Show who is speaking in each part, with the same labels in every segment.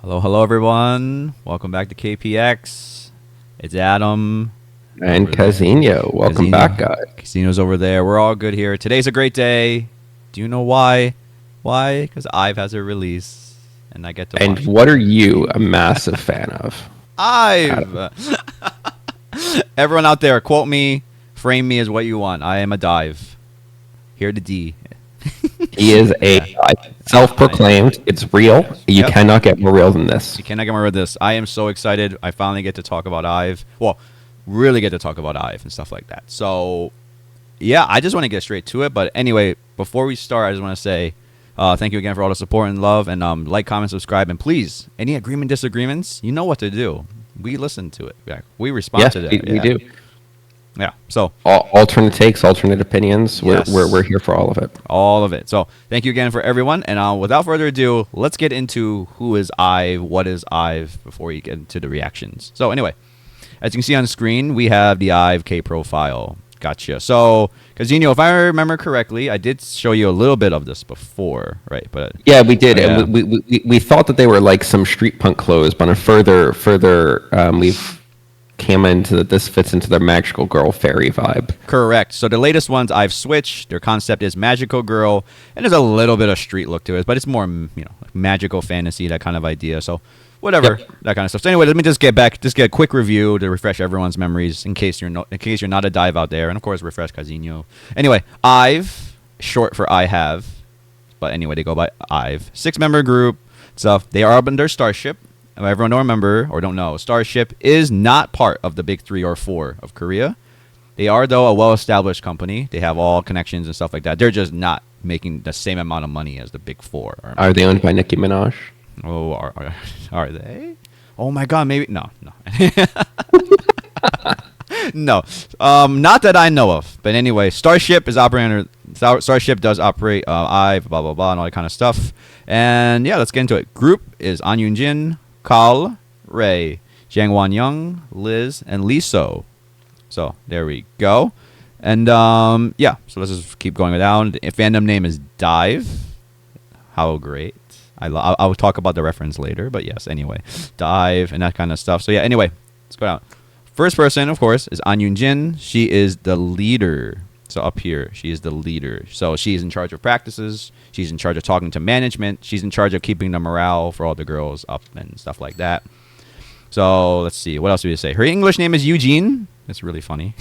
Speaker 1: Hello, hello, everyone. Welcome back to KPX. It's Adam.
Speaker 2: And
Speaker 1: over there.
Speaker 2: Casino. Welcome back, guys.
Speaker 1: Casino's over there. We're all good here. Today's a great day. Do you know why? Why? Because IVE has a release, and I get to
Speaker 2: And
Speaker 1: watch
Speaker 2: what are you a massive fan of?
Speaker 1: IVE. Everyone out there, quote me, frame me as what you want. I am a dive. Here to D.
Speaker 2: He is a self-proclaimed. It's real. You
Speaker 1: Yep.
Speaker 2: cannot get more real than this.
Speaker 1: You cannot get more of this. I am so excited. I finally get to talk about IVE. Well, really get to talk about IVE and stuff like that. So, yeah, I just want to get straight to it. But anyway, before we start, I just want to say thank you again for all the support and love. And like, comment, subscribe. And please, any agreement, disagreements, you know what to do. We listen to it. Yeah, we respond to that.
Speaker 2: We do.
Speaker 1: Yeah. So,
Speaker 2: Alternate takes, alternate opinions.
Speaker 1: Yes.
Speaker 2: We're here for all of it.
Speaker 1: all of it. So, thank you again for everyone. And without further ado, let's get into who is IVE, what is IVE, before we get into the reactions. So, anyway, as you can see on the screen, we have the IVE K profile. Gotcha. So, Casino, if I remember correctly, I did show you a little bit of this before, right? But
Speaker 2: Yeah, we did,
Speaker 1: Yeah.
Speaker 2: and we thought that they were like some street punk clothes, but on further, we've came into that this fits into their magical girl fairy vibe.
Speaker 1: correct. So the latest ones I've switched. Their concept is magical girl, and there's a little bit of street look to it, but it's more like magical fantasy, that kind of idea. So whatever,
Speaker 2: Yep.
Speaker 1: that kind of stuff. So anyway, let me just get a quick review to refresh everyone's memories in case you're not a dive out there, and of course refresh Casino. Anyway, IVE, short for I have, but anyway they go by IVE. 6-member group. So they are under Starship. If everyone don't remember or don't know, Starship is not part of the big 3 or 4 of Korea. They are, though, a well-established company. They have all connections and stuff like that. They're just not making the same amount of money as the big 4.
Speaker 2: Are they owned by Nicki Minaj?
Speaker 1: Oh, are they? Oh my God, maybe no. No, not that I know of. But anyway, Starship is operating under Starship does operate IVE, blah blah blah, and all that kind of stuff. And yeah, let's get into it. Group is An Yoon Jin, Kal, Ray, Jang Won Young, Liz, and Lee So. So there we go. And yeah, so let's just keep going down. The fandom name is Dive. How great. I will talk about the reference later, but yes, anyway. Dive and that kind of stuff. So yeah, anyway, let's go down. First person, of course, is An Yoon Jin. She is the leader. So up here, she is the leader. So she's in charge of practices. She's in charge of talking to management. She's in charge of keeping the morale for all the girls up and stuff like that. So let's see. What else do we say? Her English name is Eugene. That's really funny.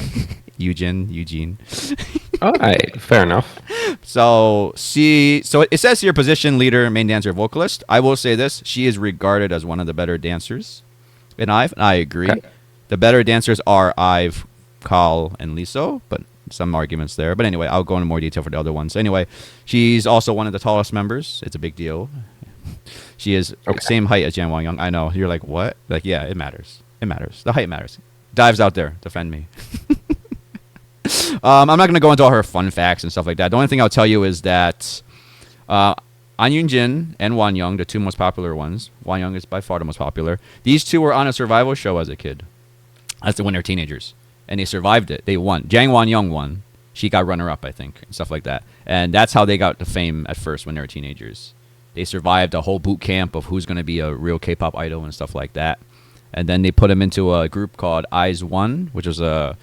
Speaker 1: Eugene.
Speaker 2: All right, fair enough.
Speaker 1: So it says here position leader, main dancer, vocalist. I will say this: she is regarded as one of the better dancers in IVE, and I agree.
Speaker 2: Okay.
Speaker 1: The better dancers are IVE, Kal, and Liso, but some arguments there. But anyway, I'll go into more detail for the other ones. Anyway, she's also one of the tallest members. It's a big deal. She is same height as Jan Won Young. I know. You're like, what? Like, yeah, it matters. It matters. The height matters. Dives out there. Defend me. I'm not going to go into all her fun facts and stuff like that. The only thing I'll tell you is that An Yoon Jin and Won Young, the 2 most popular ones. Won Young is by far the most popular. These 2 were on a survival show as a kid. That's when they're teenagers. And they survived it. They won. Jang Won Young won. She got runner-up, I think, and stuff like that. And that's how they got the fame at first when they were teenagers. They survived a whole boot camp of who's going to be a real K-pop idol and stuff like that. And then they put them into a group called IZ*ONE, which was 2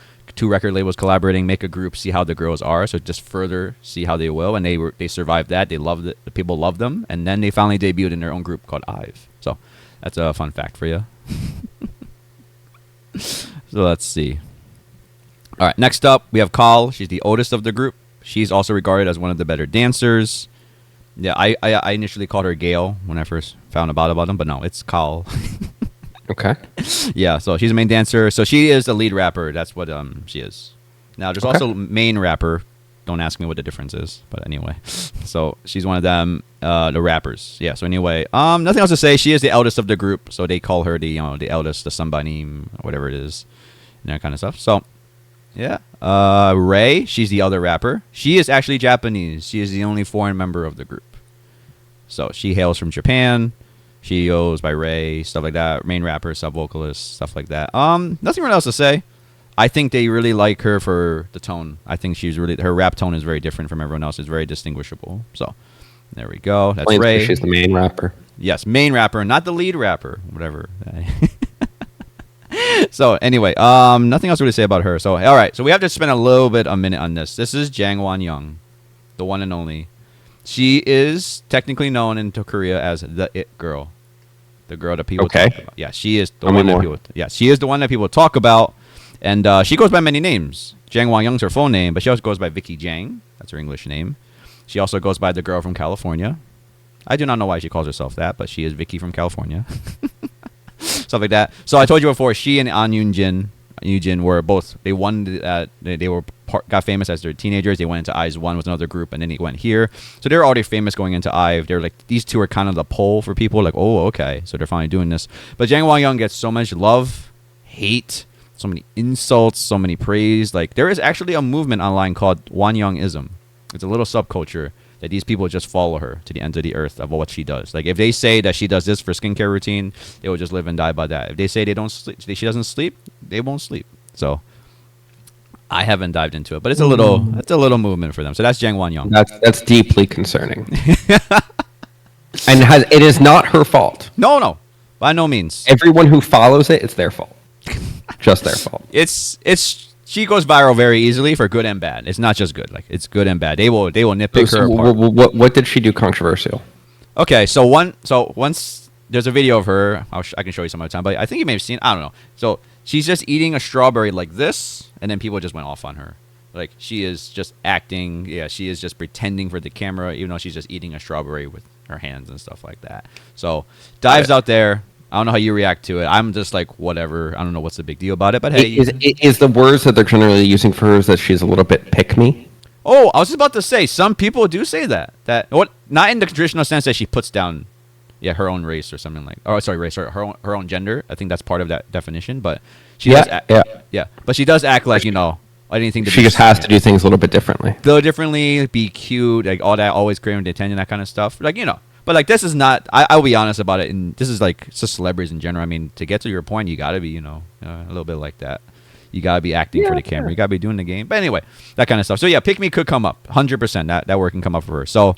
Speaker 1: record labels collaborating, make a group, see how the girls are. So just further see how they will. And they survived that. They loved it. The people loved them. And then they finally debuted in their own group called IVE. So that's a fun fact for you. So let's see. All right, next up, we have Kal. She's the oldest of the group. She's also regarded as one of the better dancers. Yeah, I initially called her Gail when I first found about them, but no, it's Kal.
Speaker 2: Okay.
Speaker 1: Yeah, so she's a main dancer. So she is the lead rapper. That's what she is. Now, there's also main rapper. Don't ask me what the difference is, but anyway. So she's one of them, the rappers. Yeah. So anyway, nothing else to say. She is the eldest of the group, so they call her the eldest, the Sambanim, whatever it is, and that kind of stuff. So yeah, Ray, she's the other rapper. She is actually Japanese. She is the only foreign member of the group. So she hails from Japan. She goes by Ray, stuff like that. Main rapper, sub vocalist, stuff like that. Nothing really else to say. I think they really like her for the tone. I think her rap tone is very different from everyone else. It's very distinguishable. So there we go. That's Ray.
Speaker 2: She's the main rapper.
Speaker 1: Yes, main rapper, not the lead rapper, whatever. So anyway, nothing else to really say about her. So all right, so we have to spend a minute on this. This is Jang Won-young, the one and only. She is technically known in Korea as the it girl, the girl that people talk about. Yeah, she is the one that people. Yeah, she is the one that people talk about, and she goes by many names. Jang Won-young's her full name, but she also goes by Vicky Jang. That's her English name. She also goes by the girl from California. I do not know why she calls herself that, but she is Vicky from California. Stuff like that. So I told you before, she and An Yoonjin were both. They won. They were got famous as their teenagers. They went into IVE One with another group, and then he went here. So they were already famous going into IVE. They're like these two are kind of the pole for people. Like, oh, okay, so they're finally doing this. But Jang Won-young gets so much love, hate, so many insults, so many praise. Like there is actually a movement online called Won-youngism. It's a little subculture that these people just follow her to the end of the earth of what she does. Like if they say that she does this for skincare routine, they will just live and die by that. If they say they don't sleep, she doesn't sleep, they won't sleep. So I haven't dived into it, but it's a little movement for them. So that's Jang Won-young.
Speaker 2: That's deeply concerning. And it is not her fault.
Speaker 1: No, by no means.
Speaker 2: Everyone who follows it, it's their fault. Just their fault.
Speaker 1: She goes viral very easily for good and bad. It's not just good. Like it's good and bad. They will nitpick her apart.
Speaker 2: What did she do controversial?
Speaker 1: Okay, so once there's a video of her. I can show you some other time, but I think you may have seen. I don't know. So she's just eating a strawberry like this, and then people just went off on her. Like she is just acting. Yeah, she is just pretending for the camera, even though she's just eating a strawberry with her hands and stuff like that. So dives out there. I don't know how you react to it. I'm just like, whatever. I don't know what's the big deal about it. But hey.
Speaker 2: Is the words that they're generally using for her is that she's a little bit pick-me?
Speaker 1: Oh, I was just about to say, some people do say that. Not in the traditional sense that she puts down her own race or something like. Oh, sorry, race or her own gender. I think that's part of that definition. But she does act, but she does act like, anything.
Speaker 2: She just has to do things a little bit differently.
Speaker 1: Be cute, like all that, always creating the attention, that kind of stuff. Like, But like this is not. I'll be honest about it, and this is like just celebrities in general. I mean, to get to your point, you gotta be, a little bit like that. You gotta be acting for the camera. You gotta be doing the game. But anyway, that kind of stuff. So yeah, pick me could come up, 100%. That word can come up for her. So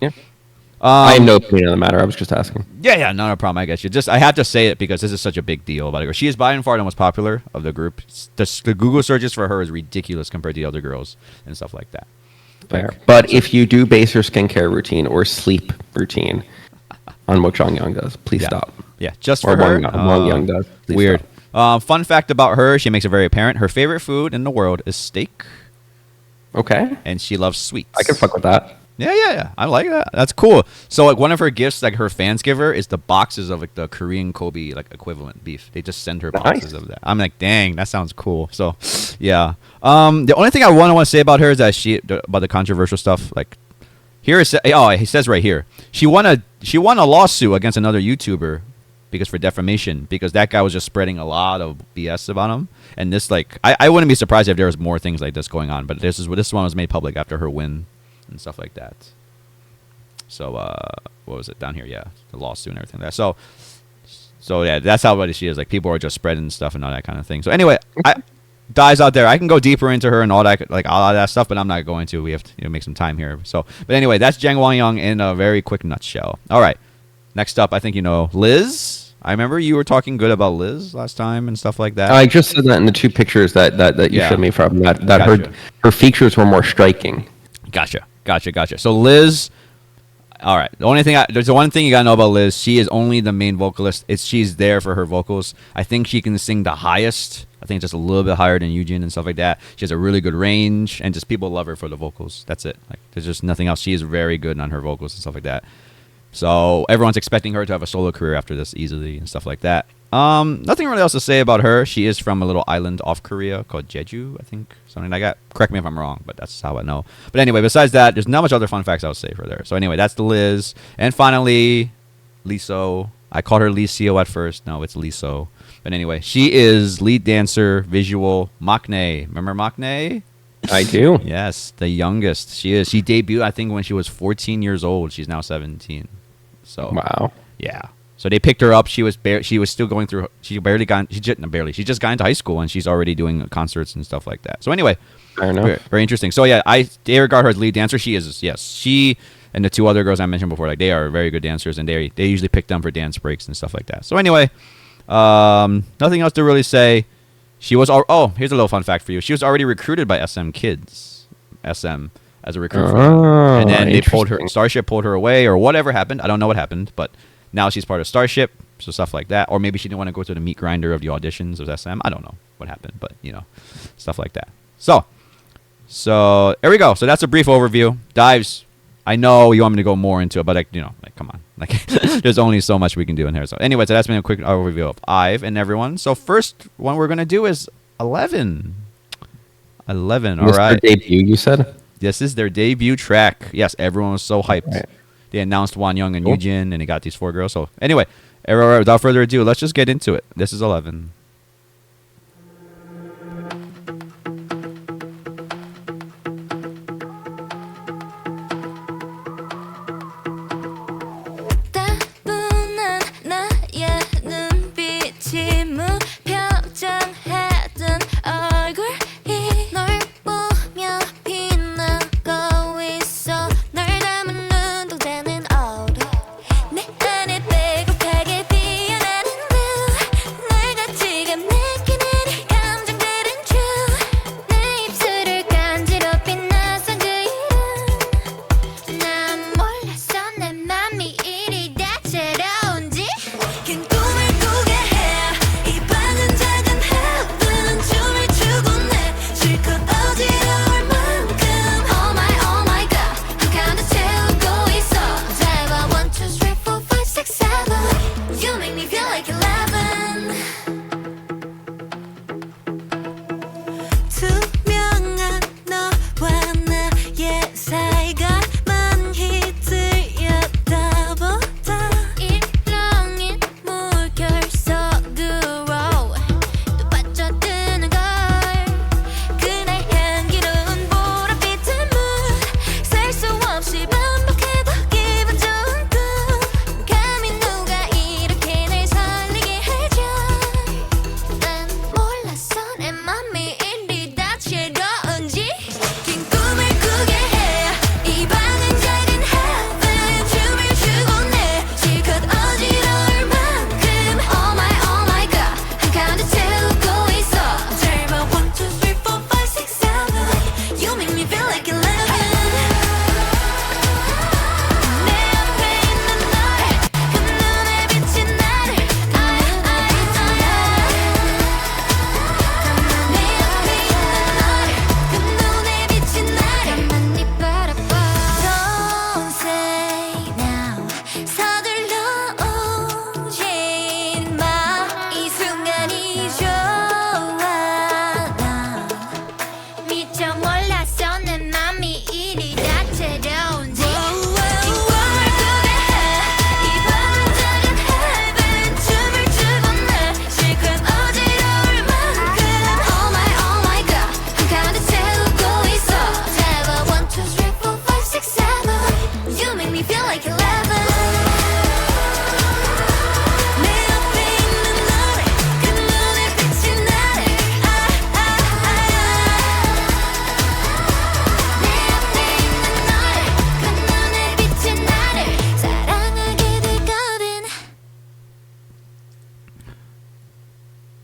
Speaker 2: I have no opinion on the matter. I was just asking.
Speaker 1: Yeah, not a problem. I guess I have to say it because this is such a big deal about her. She is by far the most popular of the group. The Google searches for her is ridiculous compared to the other girls and stuff like that.
Speaker 2: Fair. But if you do base your skincare routine or sleep routine on what Won-young does, please stop.
Speaker 1: Yeah, just for her.
Speaker 2: Won-young does.
Speaker 1: Weird. Fun fact about her, she makes it very apparent. Her favorite food in the world is steak.
Speaker 2: Okay.
Speaker 1: And she loves sweets.
Speaker 2: I can fuck with that.
Speaker 1: Yeah. I like that. That's cool. So like one of her gifts, like her fans give her, is the boxes of like the Korean Kobe like equivalent beef. They just send her boxes of that. I'm like, dang, that sounds cool. So, yeah. The only thing I want to say about her is that about the controversial stuff. Like here it he says right here, she won a lawsuit against another YouTuber for defamation because that guy was just spreading a lot of BS about him. And this like I wouldn't be surprised if there was more things like this going on. But this one was made public after her win and stuff like that. So what was it down here? Yeah, the lawsuit and everything like that. So yeah, that's how bad she is. Like people are just spreading stuff and all that kind of thing. So anyway, dives out there. I can go deeper into her and all that, like all of that stuff, but I'm not going to. We have to make some time here. So, but anyway, that's Jang Won-young in a very quick nutshell. All right, next up, I think Liz. I remember you were talking good about Liz last time and stuff like that.
Speaker 2: I just said that in the two pictures that you showed me from that gotcha. her features were more striking.
Speaker 1: Gotcha. So Liz, all right. There's the one thing you gotta know about Liz. She is only the main vocalist. She's there for her vocals. I think she can sing the highest. I think just a little bit higher than Eugene and stuff like that. She has a really good range, and just people love her for the vocals. That's it. Like there's just nothing else. She is very good on her vocals and stuff like that. So everyone's expecting her to have a solo career after this easily and stuff like that. Nothing really else to say about her. She is from a little island off Korea called Jeju, I think, something like that. Correct me if I'm wrong, but that's how I know. But anyway, besides that, there's not much other fun facts I would say for there. So anyway, that's the Liz. And finally, Liso. I called her Licio at first. No, it's Liso. But anyway, she is lead dancer, visual, maknae. Remember maknae?
Speaker 2: I do.
Speaker 1: Yes, the youngest. She is. She debuted, I think, when she was 14 years old. She's now 17. So
Speaker 2: wow.
Speaker 1: Yeah. So they picked her up. She was still going through. She just got into high school and she's already doing concerts and stuff like that. So anyway,
Speaker 2: I don't know.
Speaker 1: Very, very interesting. So yeah, they regard her as lead dancer. She is. Yes, she And the two other girls I mentioned before, like they are very good dancers, and they usually pick them for dance breaks and stuff like that. So anyway, nothing else to really say. She was here's a little fun fact for you. She was already recruited by SM Kids, SM as a recruit, for them. And then they pulled her. Starship pulled her away, or whatever happened. I don't know what happened, but now she's part of Starship, so stuff like that. Or maybe she didn't want to go to the meat grinder of the auditions of SM. I don't know what happened, but stuff like that. So there we go. So that's a brief overview. Dives. I know you want me to go more into it, but come on. Like there's only so much we can do in here. So anyway, so that's been a quick overview of IVE and everyone. So first one we're gonna do is 11. 11. All right.
Speaker 2: Their debut, you said?
Speaker 1: This is their debut track. Yes, everyone was so hyped.
Speaker 2: Right.
Speaker 1: They announced Wan Young and Yujin, and they got these 4 girls. So anyway, without further ado, let's just get into it. This is 11.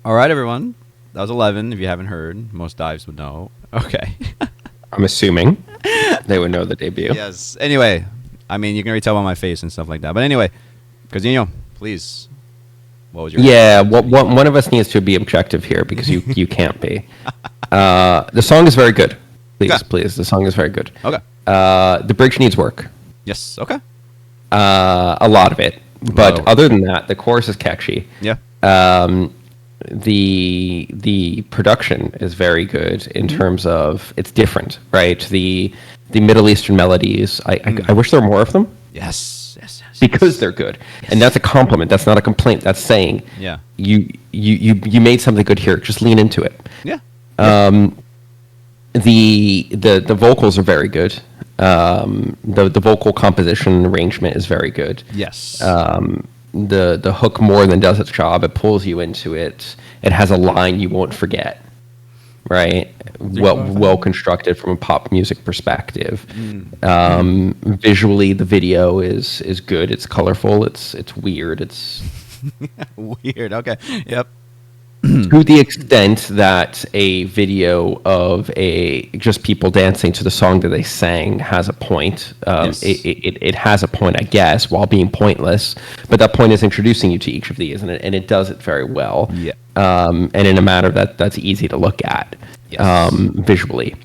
Speaker 1: All right, everyone. That was 11. If you haven't heard, most dives would know. Okay.
Speaker 2: I'm assuming they would know the debut.
Speaker 1: Yes. Anyway, I mean, you can already tell by my face and stuff like that. But anyway, Cazino, please. What was your?
Speaker 2: Yeah, one of us needs to be objective here because you can't be. The song is very good. Please. The song is very good.
Speaker 1: Okay.
Speaker 2: The bridge needs work.
Speaker 1: Yes. Okay.
Speaker 2: A lot of it, but other than that, the chorus is catchy.
Speaker 1: Yeah.
Speaker 2: The production is very good in terms of it's different, right? The Middle Eastern melodies. I wish there were more of them.
Speaker 1: Yes.
Speaker 2: Because they're good, and that's a compliment. That's not a complaint. That's saying, you made something good here. Just lean into it.
Speaker 1: Yeah.
Speaker 2: The vocals are very good. The vocal composition arrangement is very good.
Speaker 1: Yes.
Speaker 2: The hook more than does its job. It pulls you into it. It has a line you won't forget. right? Well constructed from a pop music perspective. Visually, the video is good. It's colorful. It's weird. It's
Speaker 1: Weird. Okay. Yep.
Speaker 2: to the extent that a video of just people dancing to the song that they sang has a point.
Speaker 1: Yes.
Speaker 2: It has a point, I guess, while being pointless. But that point is introducing you to each of these, and it does it very well.
Speaker 1: Yeah.
Speaker 2: And in a manner that's easy to look at, visually.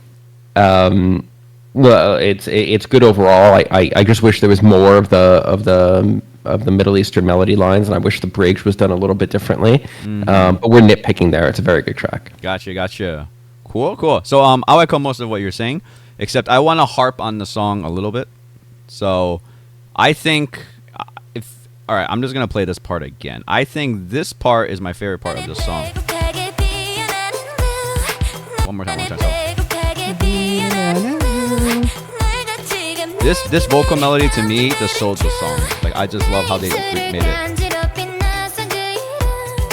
Speaker 2: Well, it's good overall. I just wish there was more of the Middle Eastern melody lines, and I wish the bridge was done a little bit differently. But we're nitpicking there. It's a very good track.
Speaker 1: Gotcha. Cool. So I'll echo most of what you're saying, except I want to harp on the song a little bit. So I think all right, I'm just gonna play this part again. I think this part is my favorite part of the song. One more time. This vocal melody to me just sold the song. Like, I just love how they made it.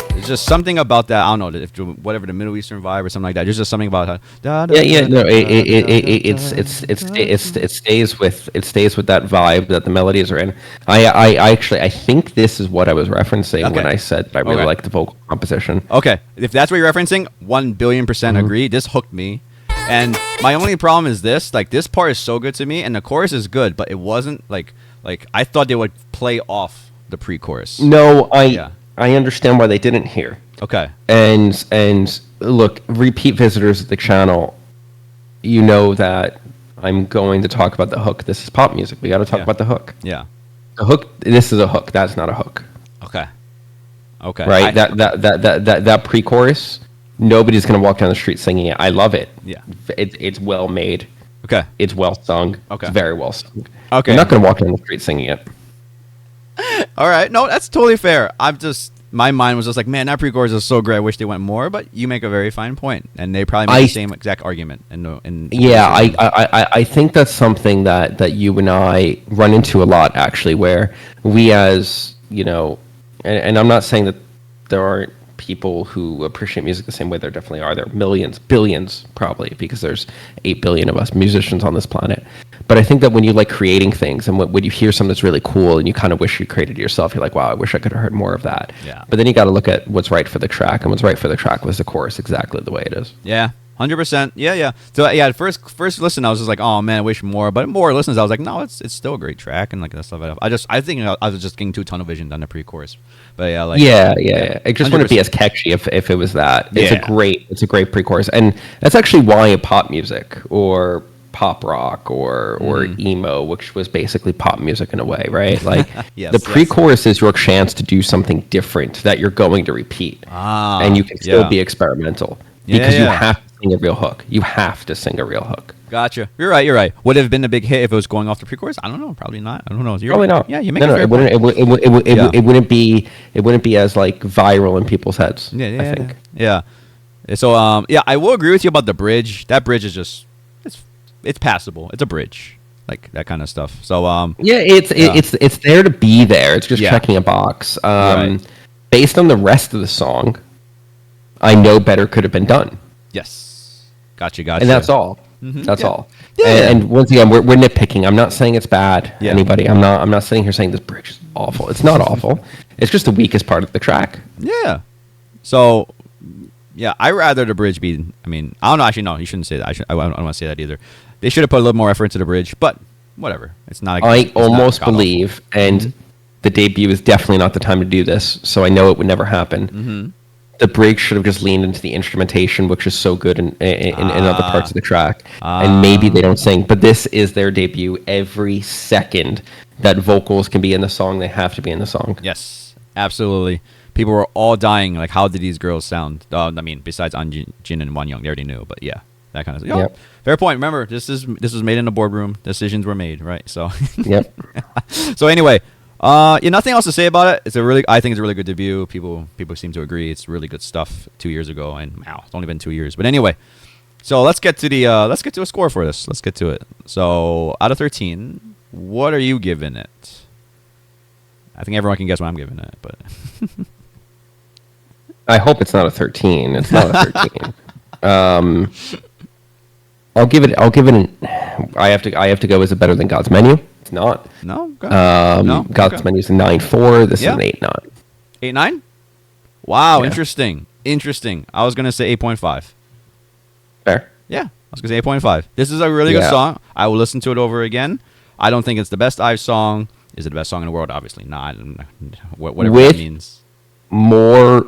Speaker 1: There's just something about that. I don't know, whatever, the Middle Eastern vibe or something like that. There's just something about how.
Speaker 2: It stays with that vibe that the melodies are in. I think this is what I was referencing when I said I really like the vocal composition.
Speaker 1: Okay, if that's what you're referencing, 1,000,000,000% agree. This hooked me. And my only problem is this, like, this part is so good to me, and the chorus is good, but it wasn't like I thought they would play off the pre-chorus.
Speaker 2: No, I understand why they didn't here.
Speaker 1: Okay.
Speaker 2: And look, repeat visitors of the channel, you know that I'm going to talk about the hook. This is pop music. We got to talk about the hook.
Speaker 1: Yeah.
Speaker 2: The hook. This is a hook. That's not a hook.
Speaker 1: Okay.
Speaker 2: Right. That pre-chorus. Nobody's going to walk down the street singing it. I love it.
Speaker 1: Yeah.
Speaker 2: It's well made.
Speaker 1: Okay.
Speaker 2: It's well sung.
Speaker 1: Okay.
Speaker 2: It's very well sung.
Speaker 1: Okay.
Speaker 2: I'm not going to walk down the street singing it.
Speaker 1: All right. No, that's totally fair. My mind was just like, man, that pre-chorus is so great. I wish they went more, but you make a very fine point, and they probably make the same exact argument.
Speaker 2: I think that's something that you and I run into a lot, actually, where we as, and I'm not saying that there aren't people who appreciate music the same way. There definitely are. There are millions, billions, probably, because there's 8 billion of us musicians on this planet. But I think that when you like creating things, and when you hear something that's really cool and you kind of wish you created it yourself, you're like, wow, I wish I could have heard more of that.
Speaker 1: Yeah.
Speaker 2: But then you got to look at what's right for the track, and what's right for the track was the chorus exactly the way it is.
Speaker 1: Yeah. 100%. Yeah. So yeah, first listen, I was just like, oh man, I wish more. But more listens, I was like, no, it's still a great track and like that stuff. I think I was just getting too tunnel visioned on the pre-chorus. But yeah, like
Speaker 2: I just wouldn't be as catchy if it was that. It's a great pre-chorus, and that's actually why pop music or pop rock or emo, which was basically pop music in a way, right? Like the pre-chorus is your chance to do something different that you're going to repeat, and you can still be experimental because you have to sing a real hook. You have to sing a real hook.
Speaker 1: Gotcha. You're right. Would it have been a big hit if it was going off the pre-chorus? I don't know. Probably not. I don't know.
Speaker 2: Probably not.
Speaker 1: Yeah, you make it
Speaker 2: wouldn't. It wouldn't be as like viral in people's heads. I think.
Speaker 1: Yeah. So I will agree with you about the bridge. That bridge is just it's passable. It's a bridge, like that kind of stuff. So
Speaker 2: it's there to be there. It's just checking a box. Based on the rest of the song, I know better could have been done.
Speaker 1: Yes. Gotcha.
Speaker 2: And that's all. Mm-hmm. That's all.
Speaker 1: Yeah.
Speaker 2: And once again, we're nitpicking. I'm not saying it's bad. Anybody. I'm not sitting here saying this bridge is awful. It's not awful. It's just the weakest part of the track.
Speaker 1: Yeah. So, I rather the bridge be. I mean, I don't know. Actually, no. You shouldn't say that. I don't want to say that either. They should have put a little more effort into the bridge, but whatever. It's not.
Speaker 2: I almost believe, and the debut is definitely not the time to do this. So I know it would never happen. Mm-hmm. The bridge should have just leaned into the instrumentation, which is so good in other parts of the track. And maybe they don't sing, but this is their debut. Every second that vocals can be in the song, they have to be in the song.
Speaker 1: Yes, absolutely. People were all dying. Like, how did these girls sound? I mean, besides Jin and Wan Young, they already knew. But yeah, that kind of stuff. Yep. Fair point. Remember, this was made in a boardroom. Decisions were made, right? So.
Speaker 2: Yep.
Speaker 1: So anyway. Nothing else to say about it. I think it's a really good debut. People seem to agree. It's really good stuff. 2 years ago, and wow, it's only been 2 years. But anyway, so let's get to a score for this. Let's get to it. So out of 13, what are you giving it? I think everyone can guess what I'm giving it, but
Speaker 2: I hope it's not a 13. It's not a 13. I'll give it an. I have to go. Is it better than God's Menu? It's not.
Speaker 1: No. No.
Speaker 2: God's Menu is a 9.4. This is an 8.9.
Speaker 1: 8.9. Wow.
Speaker 2: Yeah.
Speaker 1: Interesting. I was gonna say 8.5.
Speaker 2: Fair.
Speaker 1: Yeah, I was gonna say 8.5. This is a really good song. I will listen to it over again. I don't think it's the best IVE song. Is it the best song in the world? Obviously not. Whatever that means.
Speaker 2: More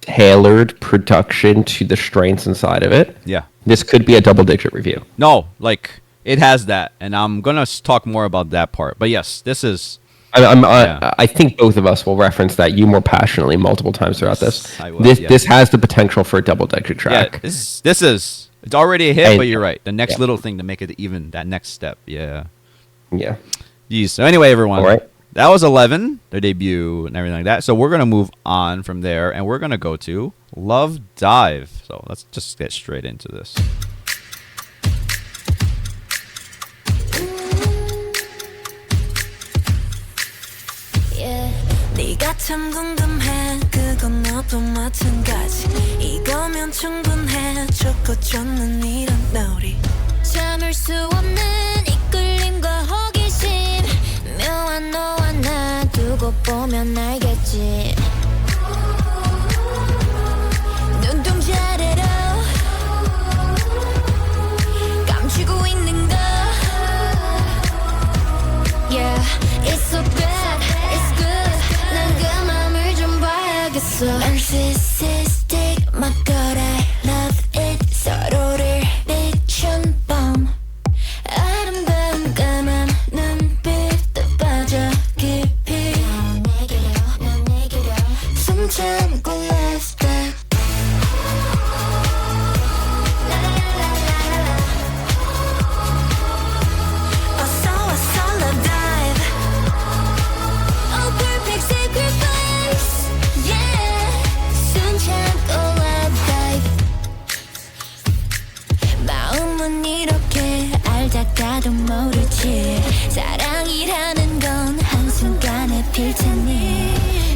Speaker 2: tailored production to the strengths inside of it.
Speaker 1: Yeah.
Speaker 2: This could be a double-digit review.
Speaker 1: No, like it has that, and I'm gonna talk more about that part. But yes, this is.
Speaker 2: I think both of us will reference that you more passionately multiple times throughout this.
Speaker 1: I will,
Speaker 2: This has the potential for a double-digit track.
Speaker 1: Yeah, this is. It's already a hit,
Speaker 2: And-
Speaker 1: but you're right. The next little thing to make it even that next step. Yeah.
Speaker 2: Yeah.
Speaker 1: Jeez. So anyway, everyone.
Speaker 2: All right.
Speaker 1: That was 11, their debut and everything like that. So we're going to move on from there, and we're going to go to Love Dive. So let's just get straight into this.
Speaker 3: 네가 참 궁금해 그건 너도 마찬가지 이거면 충분해 좋고 좋는 이런 놀이 참을 수 없는 이끌림과 호기심 묘한 너와 나 두고 보면 알겠지 눈동자래로 감추고 있는 거 Yeah, it's so bad, it's good 난 그 맘을 좀 봐야겠어 Narcissistic, my god, I love it 서로를 비춘 밤 아름다운 까만 눈빛도 빠져 깊이 넌 내게로 숨 참고 left back Love dive Oh perfect sacrifice Yeah 숨 참고 love dive 마음은 이렇게 알다가도 모르지 사랑이라는 건 한순간에 필 테니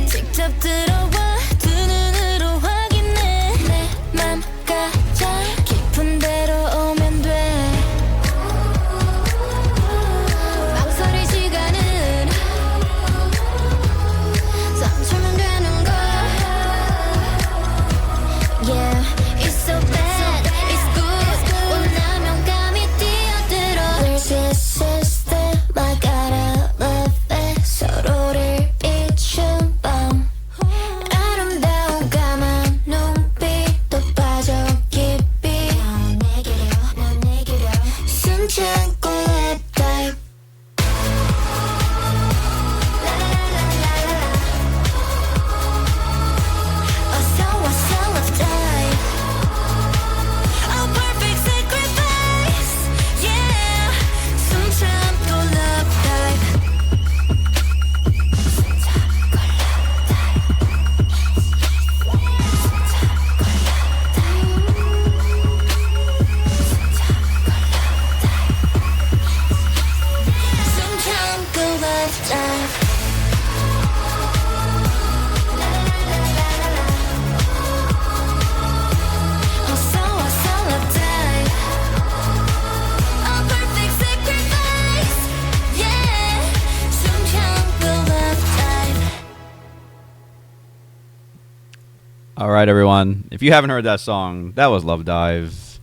Speaker 3: 직접 들어와 두 눈으로 확인해 내 맘 가장 깊은 데로 오면 돼 망설이지 가는 삼초면 되는 걸 Yeah, it's so bad, it's good 원하면 감히 뛰어들어 There's this system, I gotta love it 서로를 비춘 밤 아름다운 까만 눈빛도 빠져 깊이 넌 내게로 숨 참고 let dive 어서 love dive Oh perfect sacrifice Yeah 숨 참고 love dive 숨 참고 love dive 숨 참고 love dive 어서 love dive Oh perfect sacrifice Yeah 숨 참고 love dive
Speaker 1: All right, everyone. If you haven't heard that song, that was Love Dive.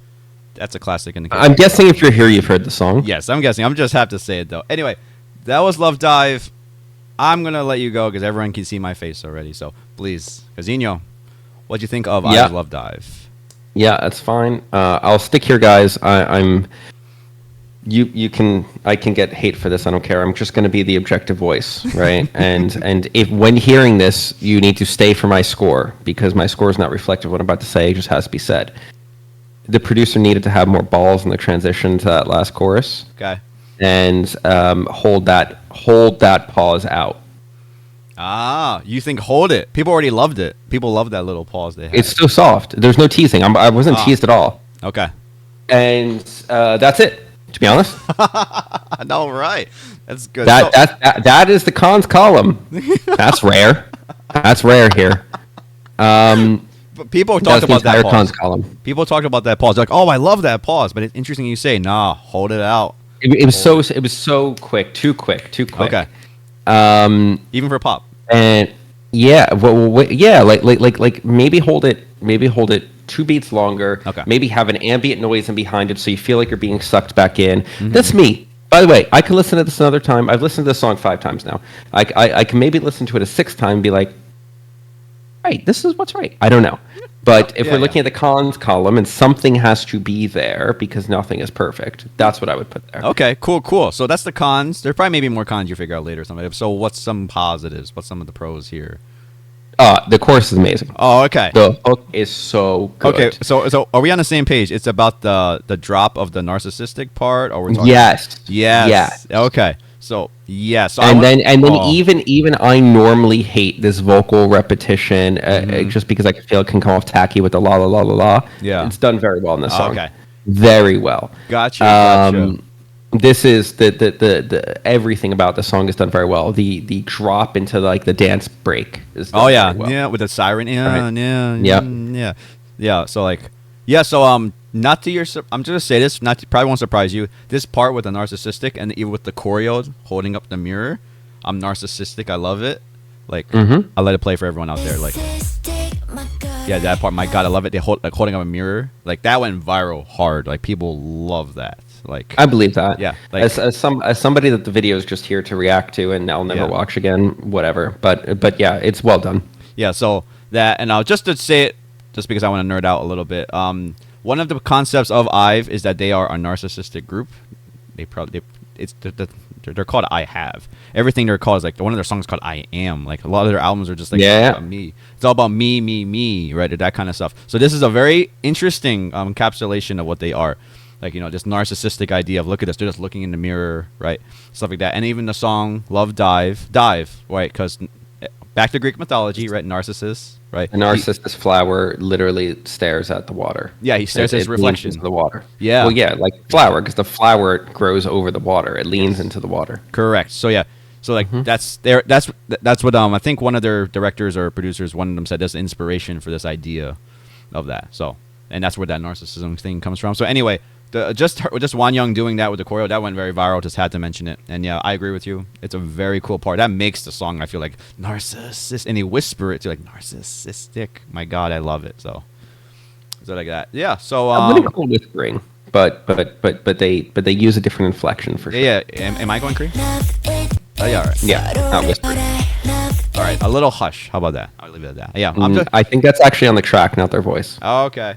Speaker 1: That's a classic in the
Speaker 2: I'm guessing if you're here, you've heard the song.
Speaker 1: Yes, I'm guessing. I'm just have to say it, though. Anyway, that was Love Dive. I'm going to let you go because everyone can see my face already. So, please, Casino, what'd you think of
Speaker 2: Yeah.
Speaker 1: I Love Dive?
Speaker 2: Yeah, that's fine. I'll stick here, guys. I'm. I can get hate for this. I don't care. I'm just going to be the objective voice, right? and if when hearing this, you need to stay for my score because my score is not reflective of what I'm about to say. It just has to be said. The producer needed to have more balls in the transition to that last chorus,
Speaker 1: Okay.
Speaker 2: and hold that pause out.
Speaker 1: Ah, you think hold it. People already loved it. People loved that little pause they had.
Speaker 2: It's so soft. There's no teasing. I wasn't teased at all.
Speaker 1: Okay.
Speaker 2: And that's it. To be honest,
Speaker 1: All right. That's good.
Speaker 2: that is the cons column. That's rare. That's rare here.
Speaker 1: But people
Speaker 2: That
Speaker 1: talked
Speaker 2: was the
Speaker 1: about that
Speaker 2: entire cons
Speaker 1: pause.
Speaker 2: column.
Speaker 1: People talked about that pause. They're like, oh, I love that pause. But it's interesting you say, nah, hold it out.
Speaker 2: It was so quick, too quick.
Speaker 1: Okay. Even for pop.
Speaker 2: And yeah, yeah, like maybe hold it 2 beats longer.
Speaker 1: Okay.
Speaker 2: Maybe have an ambient noise in behind it so you feel like you're being sucked back in.
Speaker 1: Mm-hmm.
Speaker 2: That's me. By the way, I can listen to this another time. I've listened to this song 5 times now. I can maybe listen to it a 6th time and be like, right, this is what's right. I don't know. But if we're looking at the cons column and something has to be there because nothing is perfect, that's what I would put there.
Speaker 1: Okay, cool. So that's the cons. There probably may be more cons you figure out later or something. So what's some positives? What's some of the pros here?
Speaker 2: The chorus is amazing.
Speaker 1: Oh, okay.
Speaker 2: The hook is so good.
Speaker 1: Okay, so are we on the same page? It's about the drop of the narcissistic part, or we're talking? Yes. Okay. So yes. So
Speaker 2: And then even I normally hate this vocal repetition just because I feel it can come off tacky with the la la la la la.
Speaker 1: Yeah.
Speaker 2: It's done very well in this song.
Speaker 1: Okay.
Speaker 2: Very well.
Speaker 1: Gotcha.
Speaker 2: This is the everything about the song is done very well. The drop into like the dance break is done very well.
Speaker 1: Yeah, with the siren.
Speaker 2: Right.
Speaker 1: Yeah. So like, so not to your. I'm just gonna say this. Probably won't surprise you. This part with the narcissistic and even with the choreo holding up the mirror. I'm narcissistic. I love it. Like I let it play for everyone out there. Like yeah, that part. My God, I love it. They holding up a mirror. Like that went viral hard. Like people love that. Like
Speaker 2: I believe that.
Speaker 1: Yeah. Like,
Speaker 2: as somebody that the video is just here to react to and I'll never watch again. Whatever. But yeah, it's well done.
Speaker 1: Yeah. So that, and I'll just to say it, just because I want to nerd out a little bit. One of the concepts of IVE is that they are a narcissistic group. They're called I Have. Everything they're called is like one of their songs called I Am. Like a lot of their albums are just like about me. It's all about me, right? That kind of stuff. So this is a very interesting encapsulation of what they are. Like, this narcissistic idea of look at us, they're just looking in the mirror, right? Stuff like that. And even the song Love Dive, right? Because back to Greek mythology, right? Narcissus, right?
Speaker 2: The narcissus flower literally stares at the water.
Speaker 1: Yeah, he stares at his reflection.
Speaker 2: Leans into the water.
Speaker 1: Yeah.
Speaker 2: Well, yeah, like flower, because the flower grows over the water. It leans into the water.
Speaker 1: Correct. So yeah. So like that's what I think one of their directors or producers, one of them said that's the inspiration for this idea of that. So, and that's where that narcissism thing comes from. So anyway, just Wan Young doing that with the choreo, that went very viral. Just had to mention it. And yeah, I agree with you. It's a very cool part. That makes the song, I feel like, narcissist. And they whisper it to like narcissistic. My God, I love it. So like that. Yeah. So
Speaker 2: I wouldn't call it whispering, but they use a different inflection for sure.
Speaker 1: Yeah. Am I going crazy? Oh yeah. All right.
Speaker 2: Yeah. Not whispering.
Speaker 1: All right. A little hush. How about that? I'll leave it at that. Yeah.
Speaker 2: I think that's actually on the track, not their voice.
Speaker 1: Oh, okay.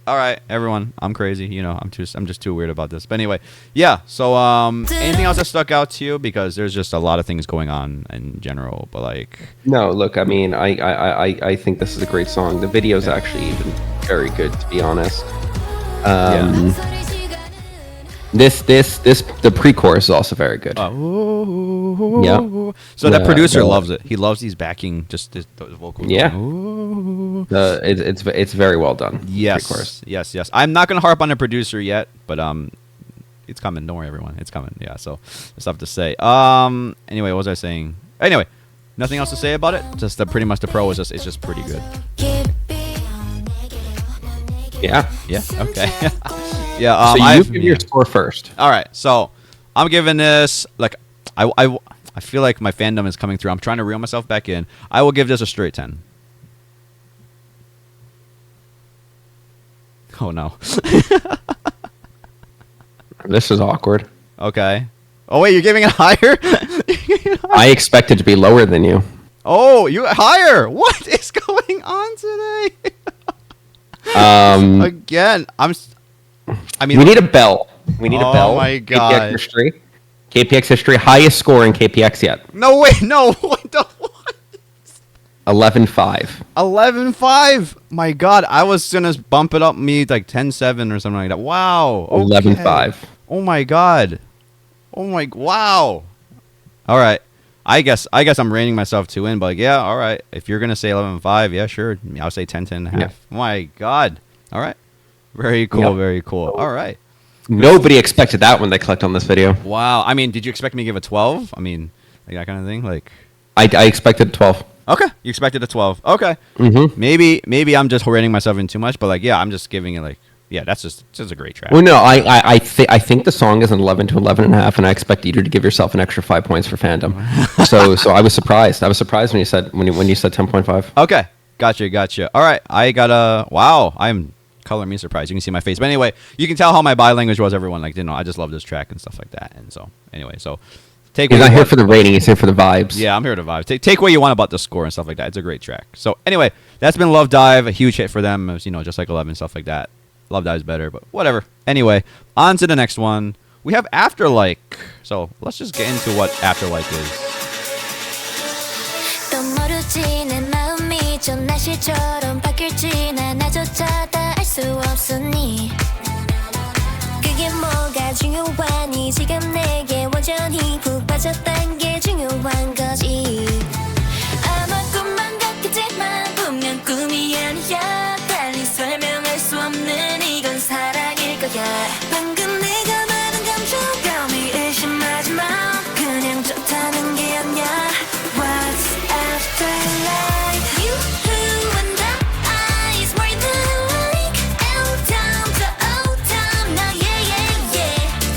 Speaker 1: All right, everyone. I'm crazy. I'm just too weird about this. But anyway, yeah. So, anything else that stuck out to you? Because there's just a lot of things going on in general. But like,
Speaker 2: no, look. I mean, I think this is a great song. The video is actually even very good, to be honest. The pre-chorus is also very good. Yeah.
Speaker 1: So that producer loves it. He loves these backing, just the vocals.
Speaker 2: Yeah. It's very well done.
Speaker 1: Yes.
Speaker 2: Pre-chorus.
Speaker 1: Yes. I'm not gonna harp on the producer yet, but it's coming. Don't worry, everyone. It's coming. Yeah. So there's stuff to say. Anyway, what was I saying? Anyway, nothing else to say about it. Just pretty much the pro is just pretty good.
Speaker 2: Yeah.
Speaker 1: Yeah. Okay. Yeah.
Speaker 2: So you give your score first.
Speaker 1: All right. So I'm giving this like I feel like my fandom is coming through. I'm trying to reel myself back in. I will give this a straight 10. Oh no.
Speaker 2: This is awkward.
Speaker 1: Okay. Oh wait, you're giving it higher?
Speaker 2: I expect it to be lower than you.
Speaker 1: Oh, you higher. What is going on today? Again, we
Speaker 2: need a bell. We need a bell.
Speaker 1: Oh my God.
Speaker 2: KPX history. KPX history, highest score in KPX yet.
Speaker 1: No, wait, no. What the what?
Speaker 2: 11.5.
Speaker 1: 11.5. My God, I was gonna bump it up me like 10.7 or something like that. Wow. Okay.
Speaker 2: 11.5.
Speaker 1: Oh my God. Wow. All right. I guess I'm reining myself too in, but yeah, all right. If you're gonna say 11.5, yeah, sure. I'll say 10.5.
Speaker 2: Yeah.
Speaker 1: My God. All right. Very cool.
Speaker 2: Yep.
Speaker 1: Very cool. All right.
Speaker 2: Nobody expected that when they clicked on this video.
Speaker 1: Wow. I mean, did you expect me to give a 12? I mean, like that kind of thing. Like,
Speaker 2: I expected 12.
Speaker 1: Okay, you expected a 12. Okay,
Speaker 2: Mm-hmm.
Speaker 1: maybe I'm just rating myself in too much, but like, yeah, I'm just giving it like, yeah, that's just a great track.
Speaker 2: Well, no, I think the song is an 11 to 11 and a half, and I expect you to give yourself an extra 5 points for fandom. So I was surprised. I was surprised when you said 10.5.
Speaker 1: Okay, gotcha. All right, I got a wow. I'm color me surprised. You can see my face, but anyway, you can tell how my body language was. Everyone like, I just love this track and stuff like that. And so anyway, so take.
Speaker 2: He's
Speaker 1: what
Speaker 2: not
Speaker 1: you
Speaker 2: here
Speaker 1: want-
Speaker 2: for the rating. He's here for the vibes.
Speaker 1: Yeah, I'm here to vibe. Take what you want about the score and stuff like that. It's a great track. So anyway, that's been Love Dive, a huge hit for them. It was, just like 11 stuff like that. Love Dive's better, but whatever. Anyway, on to the next one. We have Afterlike. So let's just get into what Afterlike is.
Speaker 3: 또 모르지 내 마음이 좀 날씨처럼 바뀔지 나조차 다 알 수 없으니 그게 뭐가 중요하니 지금 내게 완전히 푹 빠졌단 게 중요한 거지 아마 꿈만 같겠지만 분명 꿈이 아니야 달리 설명할 수 없는 이건 사랑일 거야 방금 내가 말한 감정감이 의심하지 마 그냥 좋다는 게 아니야 What's after life? You who and I is more than like L down to O down now yeah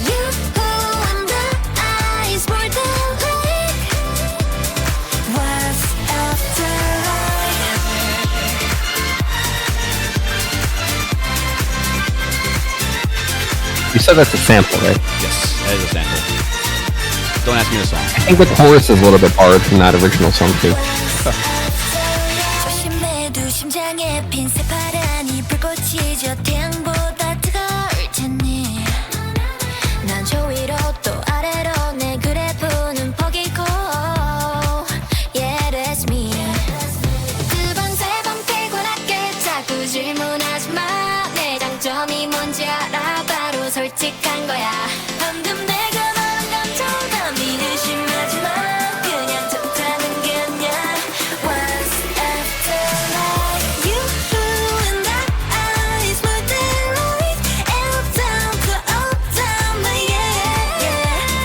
Speaker 3: You who and I is more than like What's after life?
Speaker 2: You said that's a sample, right?
Speaker 1: Yes, that is a sample. Don't ask me the song.
Speaker 2: I think the chorus is a little bit borrowed from that original song too.
Speaker 3: 조심해도 심장에 핀 새파란이 불꽃이 저 태양보다 뜨거울 테니 난 저 위로 또 아래로 내 그래프는 포기고 Yeah that's me 두 번 세 번 피곤하게 자꾸 질문하지 마내 장점이 뭔지 알아 바로 솔직한 거야 방금 내가 말한 감정감이 의심하지 마 그냥 좋다는 게 아니야 What's after life? You who and I is more than like L down to O down yeah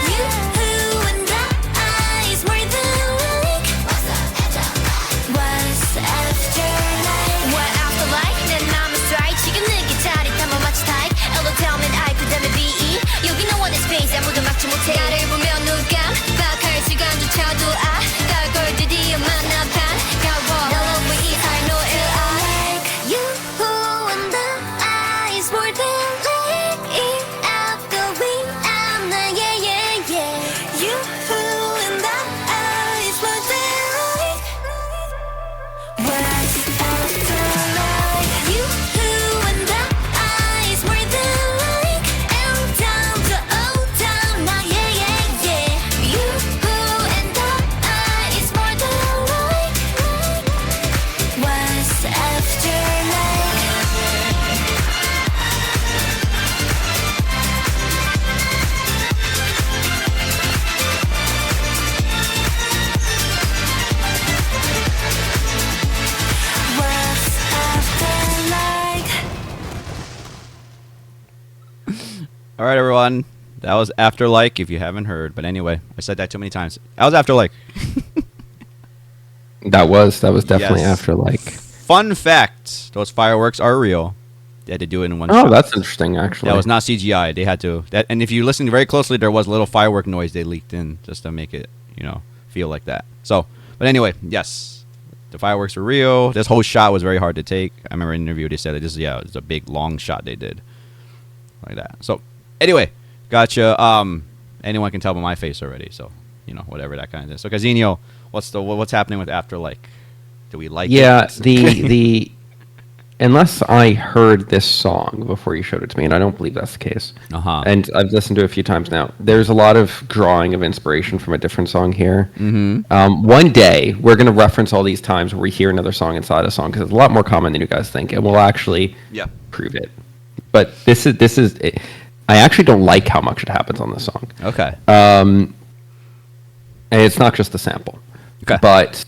Speaker 3: You who and I is more than like What's after life? What after life? 내 맘은 strike 지금 느낀 짜릿함은 마치 type L로 태우면 I 그 다음에 BE 여기 no one is space 아무도 막지 못해 나를 보면 누가 빡할 시간조차도 아까울 걸 드디어 만나 반가워 날 over it I know it like You who and I is more than like it after we I'm not yeah You who and I is more than like What's after life? You who and I is more than like L down to O down now yeah You who and I is more than like What's after life? What's after life?
Speaker 1: All right, everyone. That was Afterlike, if you haven't heard. But anyway, I said that too many times. That was Afterlike.
Speaker 2: That was definitely
Speaker 1: Yes.
Speaker 2: Afterlike.
Speaker 1: Fun fact: those fireworks are real. They had to do it in one shot.
Speaker 2: Oh, that's interesting actually.
Speaker 1: That was not CGI. They had to. And if you listen very closely, there was a little firework noise they leaked in just to make it, feel like that. So, but anyway, yes, the fireworks were real. This whole shot was very hard to take. I remember in an interview they said that it's a big long shot they did, like that. So, anyway, gotcha. Anyone can tell by my face already. So, whatever that kind of thing. So, Casino, what's happening with Afterlike? Do we like
Speaker 2: Yeah,
Speaker 1: it?
Speaker 2: the unless I heard this song before you showed it to me, and I don't believe that's the case.
Speaker 1: Uh-huh.
Speaker 2: And I've listened to it a few times now. There's a lot of drawing of inspiration from a different song here.
Speaker 1: Mm-hmm.
Speaker 2: One day we're going to reference all these times where we hear another song inside a song because it's a lot more common than you guys think, and we'll actually
Speaker 1: Yeah.
Speaker 2: prove it. But this is. I actually don't like how much it happens on this song.
Speaker 1: Okay.
Speaker 2: And it's not just the sample.
Speaker 1: Okay.
Speaker 2: But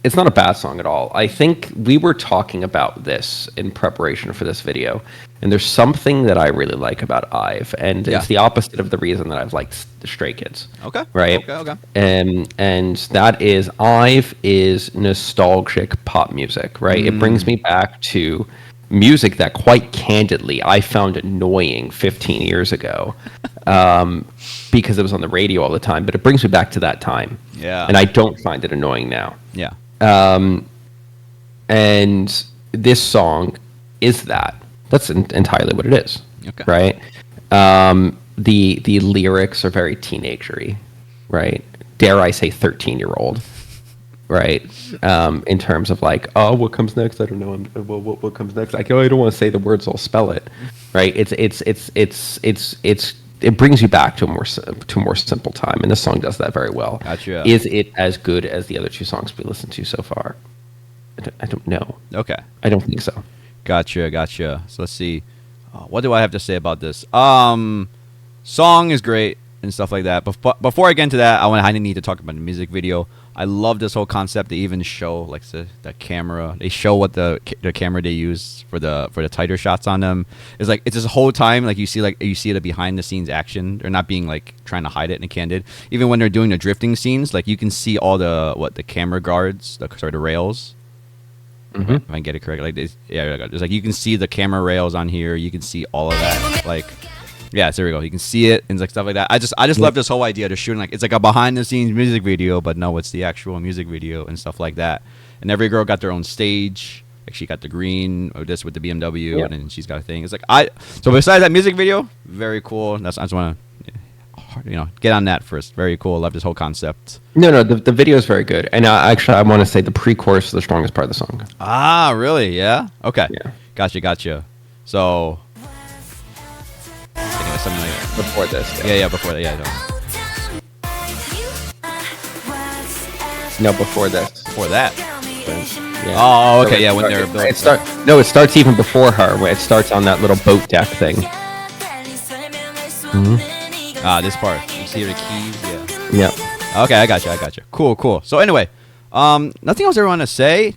Speaker 2: It's not a bad song at all. I think we were talking about this in preparation for this video, and there's something that I really like about IVE, and it's the opposite of the reason that I've liked the Stray Kids.
Speaker 1: Okay.
Speaker 2: Right.
Speaker 1: Okay.
Speaker 2: And that is IVE is nostalgic pop music. Right. It brings me back to music that quite candidly I found annoying 15 years ago, because it was on the radio all the time. But it brings me back to that time.
Speaker 1: Yeah.
Speaker 2: And I don't find it annoying now.
Speaker 1: Yeah.
Speaker 2: And this song is that. That's entirely what it is.
Speaker 1: Okay.
Speaker 2: Right. The lyrics are very teenagery, right? Dare I say 13-year-old, right? In terms of like, oh, what comes next? I don't know. What comes next? Like, oh, I don't want to say the words. I'll spell it, right? It brings you back to a more simple time, and this song does that very well.
Speaker 1: Gotcha.
Speaker 2: Is it as good as the other two songs we listened to so far? I don't know.
Speaker 1: Okay. I
Speaker 2: don't think so.
Speaker 1: Gotcha. So let's see. What do I have to say about this? Song is great and stuff like that. But before I get into that, I need to talk about the music video. I love this whole concept. They even show like the camera. They show what the camera they use for the tighter shots on them. It's like it's this whole time like you see the behind the scenes action. They're not being like trying to hide it in a candid. Even when they're doing the drifting scenes, like you can see all the camera guards, the rails.
Speaker 2: Mm-hmm.
Speaker 1: If I can get it correct, like this, there's like you can see the camera rails on here. You can see all of that, like. Yeah, there we go. You can see it and like stuff like that. I just love this whole idea. They're shooting like it's like a behind the scenes music video, but no, it's the actual music video and stuff like that. And every girl got their own stage. Like she got the green or this with the BMW, and then she's got a thing. It's like so besides that music video, very cool. I just want to get on that first. Very cool. Love this whole concept.
Speaker 2: No, the video is very good. And actually, I want to say the pre-chorus is the strongest part of the song.
Speaker 1: Ah, really? Yeah. Okay.
Speaker 2: Yeah.
Speaker 1: Gotcha. So. Something like that.
Speaker 2: Before this.
Speaker 1: Yeah, before that. Yeah,
Speaker 2: no, before this.
Speaker 1: Before that.
Speaker 2: Yeah.
Speaker 1: Oh, okay. So when they're building.
Speaker 2: It starts even before her, where it starts on that little boat deck thing.
Speaker 1: Mm-hmm. This part. You see the keys?
Speaker 2: Yeah.
Speaker 1: Okay, I gotcha. Cool. So anyway, nothing else I want to say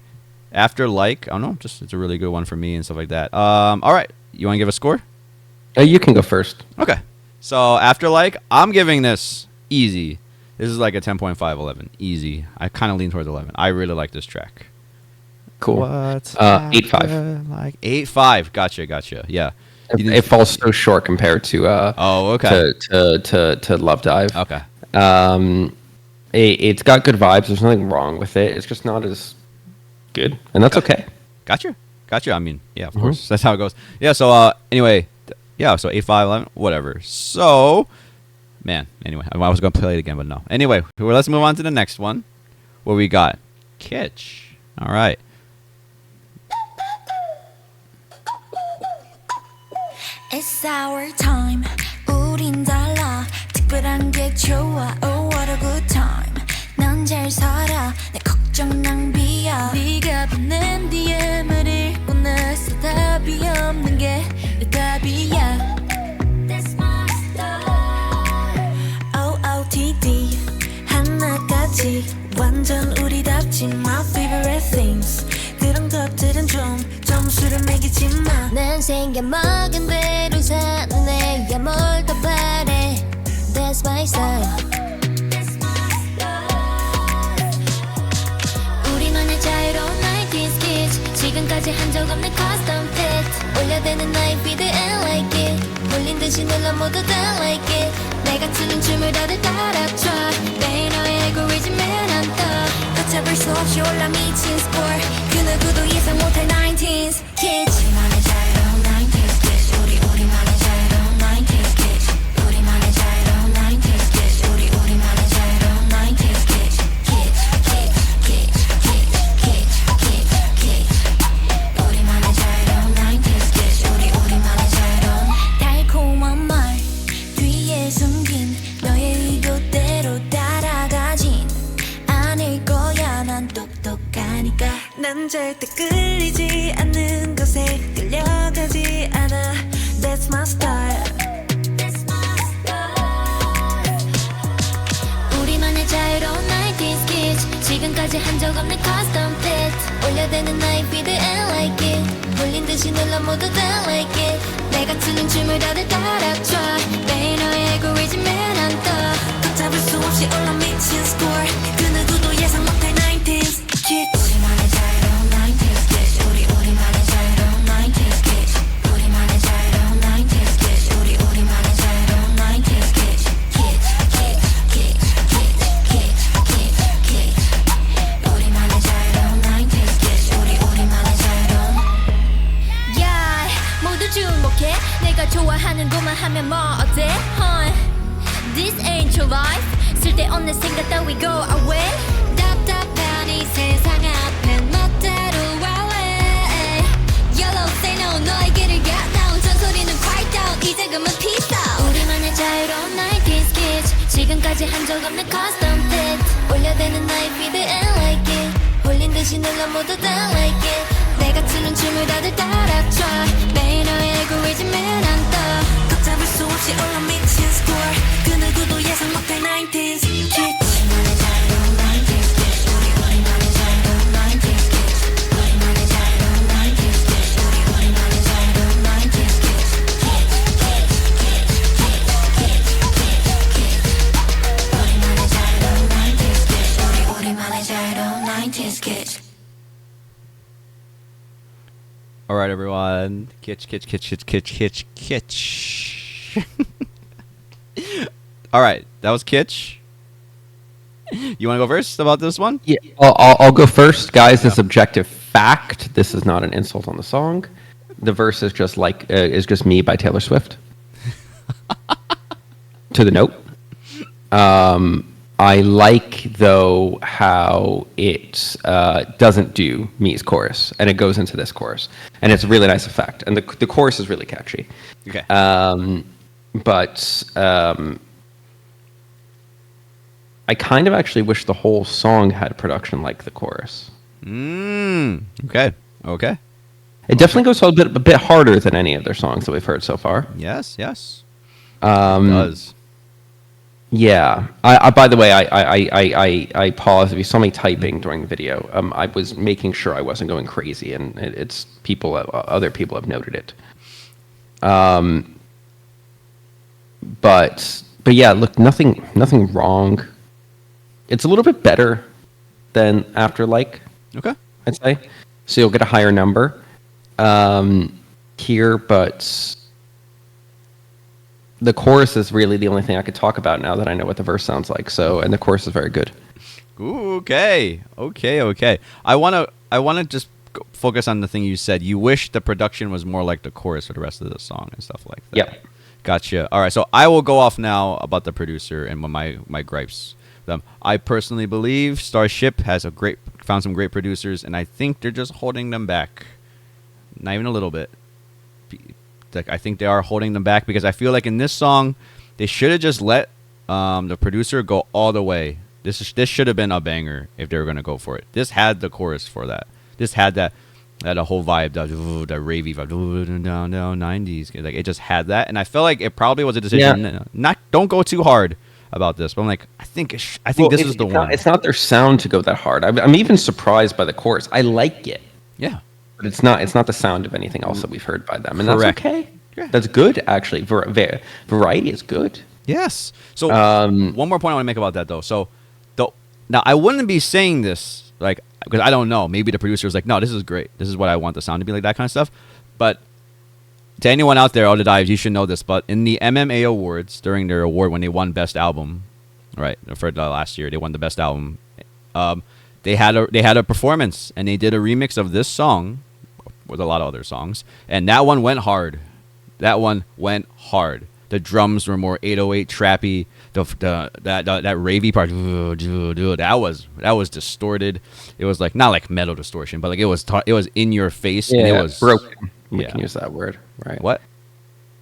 Speaker 1: after I don't know, just it's a really good one for me and stuff like that. All right. You want to give a score?
Speaker 2: You can go first.
Speaker 1: Okay. So after I'm giving this easy. This is like a 10.5, 11. Easy. I kind of lean towards 11. I really like this track.
Speaker 2: Cool. 8.5.
Speaker 1: Like 8.5. Gotcha. Yeah.
Speaker 2: It falls so short compared to
Speaker 1: okay.
Speaker 2: to Love Dive.
Speaker 1: Okay.
Speaker 2: It's got good vibes. There's nothing wrong with it. It's just not as good, and that's okay.
Speaker 1: Gotcha. I mean, yeah, of course. That's how it goes. Yeah. So anyway. Yeah, so 8.5, 11, whatever. So, man, anyway, I was going to play it again, but no. Anyway, let's move on to the next one, where we got Kitsch. All right.
Speaker 3: It's our time. 우린 달라. 특별한 게 좋아. Oh, what a good time. 넌 잘 살아. 내 걱정 낭비야. 네가 보낸 DM을 읽고 나서 답이 없는 게 답이야. That's my style. OOTD 하나까지 완전 우리답지. My favorite things. 그런 것들은 좀 점수를 매기지 마. 난 생겨먹은 대로 사는 애야 뭘 더 바래. That's my style. 우리만의 자유로운 90s kids. 지금까지 한 적 없는 custom fit. 올려대는 나의 beat and like it. 몰린 듯이 눌러 모두 다 like it. 내가 추는 춤을 다들 따라춰. 매일 너의 알고리즘에 난 떠. 걷잡을 수 없이 올라 미친 score. 그 누구도 예상 못할 19s kids. 우리만의 자유로운 90s kids. 우리만의 자유로운 90s kids. 우리만의 자유로운 90s kids. 우리만의 자유로운 90s kids. 우리만의 자유로운 90s kids. 우리만의 자유로운 달콤한 말 뒤에 숨긴 너의 의도대로 따라가진 않을 거야. 난 똑똑하니까. 난 절대 끌리지 않는 것에 끌려가지 않아. That's my style. 우리만의 자유로운 90s kids. 지금까지 지금까지 한 적 없는 custom fit 올려대는 나의 feed and like it 홀린 듯이 눌러 모두 다 like it 내가 트는 춤을 다들 따라줘 매일 너의 알고리즘에 난 떠 걷잡을 수 없이 올라 미친 score 그 누구도 예상 못할 90s Kitsch 우리만의 자유로운 90s Kitsch 우리만의 자유로운 90s Kitsch 우리만의 자유로운 90s Kitsch 우리만의 자유로운 90s Kitsch Kitsch Kitsch Kitsch Kitsch Kitsch Kitsch 우리만의 자유로운 90s Kitsch 우리만의 자유로운 Yeah 모두 주목해 내가 좋아하는 것만 하면 뭐 어때 This ain't your life 쓸데없는 생각 따위 go away 답답한 이 세상 앞엔 멋대로 wallet Yellow say no 너의 길을 get down 전소리는 quiet down 이제 그만 peace out 우리만의 자유로운 90s kids 지금까지 한 적 없는 custom fit 올려대는 나의 feed and like it 홀린 듯이 눌러 모두 다 like it 내가 트는 춤을 다들 따라줘 매일 너의 알고리즘에 난 떠 걷잡을 수 없이 올라 미친 score 그 누구도 예상 못할 90s Kitsch 우리만의 자유로운 90s Kitsch 우리만의 자유로운 90s Kitsch 우리만의 자유로운 90s Kitsch 우리만의 자유로운 90s Kitsch Kitsch Kitsch Kitsch Kitsch 우리만의 자유로운 90s Kitsch 우리만의 자유로운 90s Kitsch
Speaker 1: All right, everyone. Kitsch. All right, that was Kitsch. You want to go first about this one?
Speaker 2: Yeah, I'll go first, guys. This objective fact. This is not an insult on the song. The verse is just "Me" by Taylor Swift. To the note. I like though how it doesn't do Me's chorus, and it goes into this chorus, and it's a really nice effect, and the chorus is really catchy.
Speaker 1: Okay.
Speaker 2: But I kind of actually wish the whole song had production like the chorus.
Speaker 1: Okay.
Speaker 2: It definitely goes a bit harder than any of their songs that we've heard so far.
Speaker 1: Yes. It does.
Speaker 2: Yeah. I by the way, I paused. If you saw me typing during the video, I was making sure I wasn't going crazy, and it's other people have noted it. But yeah, look, nothing wrong. It's a little bit better than After Like.
Speaker 1: Okay.
Speaker 2: I'd say. So you'll get a higher number here, but the chorus is really the only thing I could talk about now that I know what the verse sounds like. So, and the chorus is very good.
Speaker 1: Ooh, okay. I wanna just focus on the thing you said. You wish the production was more like the chorus for the rest of the song and stuff like that.
Speaker 2: Yeah.
Speaker 1: Gotcha. All right, so I will go off now about the producer and my gripes. I personally believe Starship has found some great producers, and I think they're just holding them back. Not even a little bit. Like, I think they are holding them back because I feel like in this song, they should have just let the producer go all the way. This should have been a banger if they were going to go for it. This had the chorus for that. This had that a whole vibe, that ravey vibe, down 90s. Like, it just had that, and I felt like it probably was a decision. Yeah. Don't go too hard about this, but I'm like, I think this is the one.
Speaker 2: It's not their sound to go that hard. I'm even surprised by the chorus. I like it.
Speaker 1: Yeah.
Speaker 2: But it's not the sound of anything else that we've heard by them, and
Speaker 1: correct.
Speaker 2: That's okay.
Speaker 1: Yeah.
Speaker 2: That's good, actually. Variety is good.
Speaker 1: Yes. So one more point I want to make about that, though. So now I wouldn't be saying this like because I don't know. Maybe the producer was like, "No, this is great. This is what I want the sound to be like." That kind of stuff. But to anyone out there, all the dives, you should know this. But in the MMA awards during their award when they won Best Album, right for the last year, they won the Best Album. They had a performance and they did a remix of this song with a lot of other songs, and that one went hard. The drums were more 808 trappy. That ravey part, that was distorted. It was like not like metal distortion, but like it was in your face.
Speaker 2: Yeah,
Speaker 1: and it was
Speaker 2: broken. We can use that word, right?
Speaker 1: What?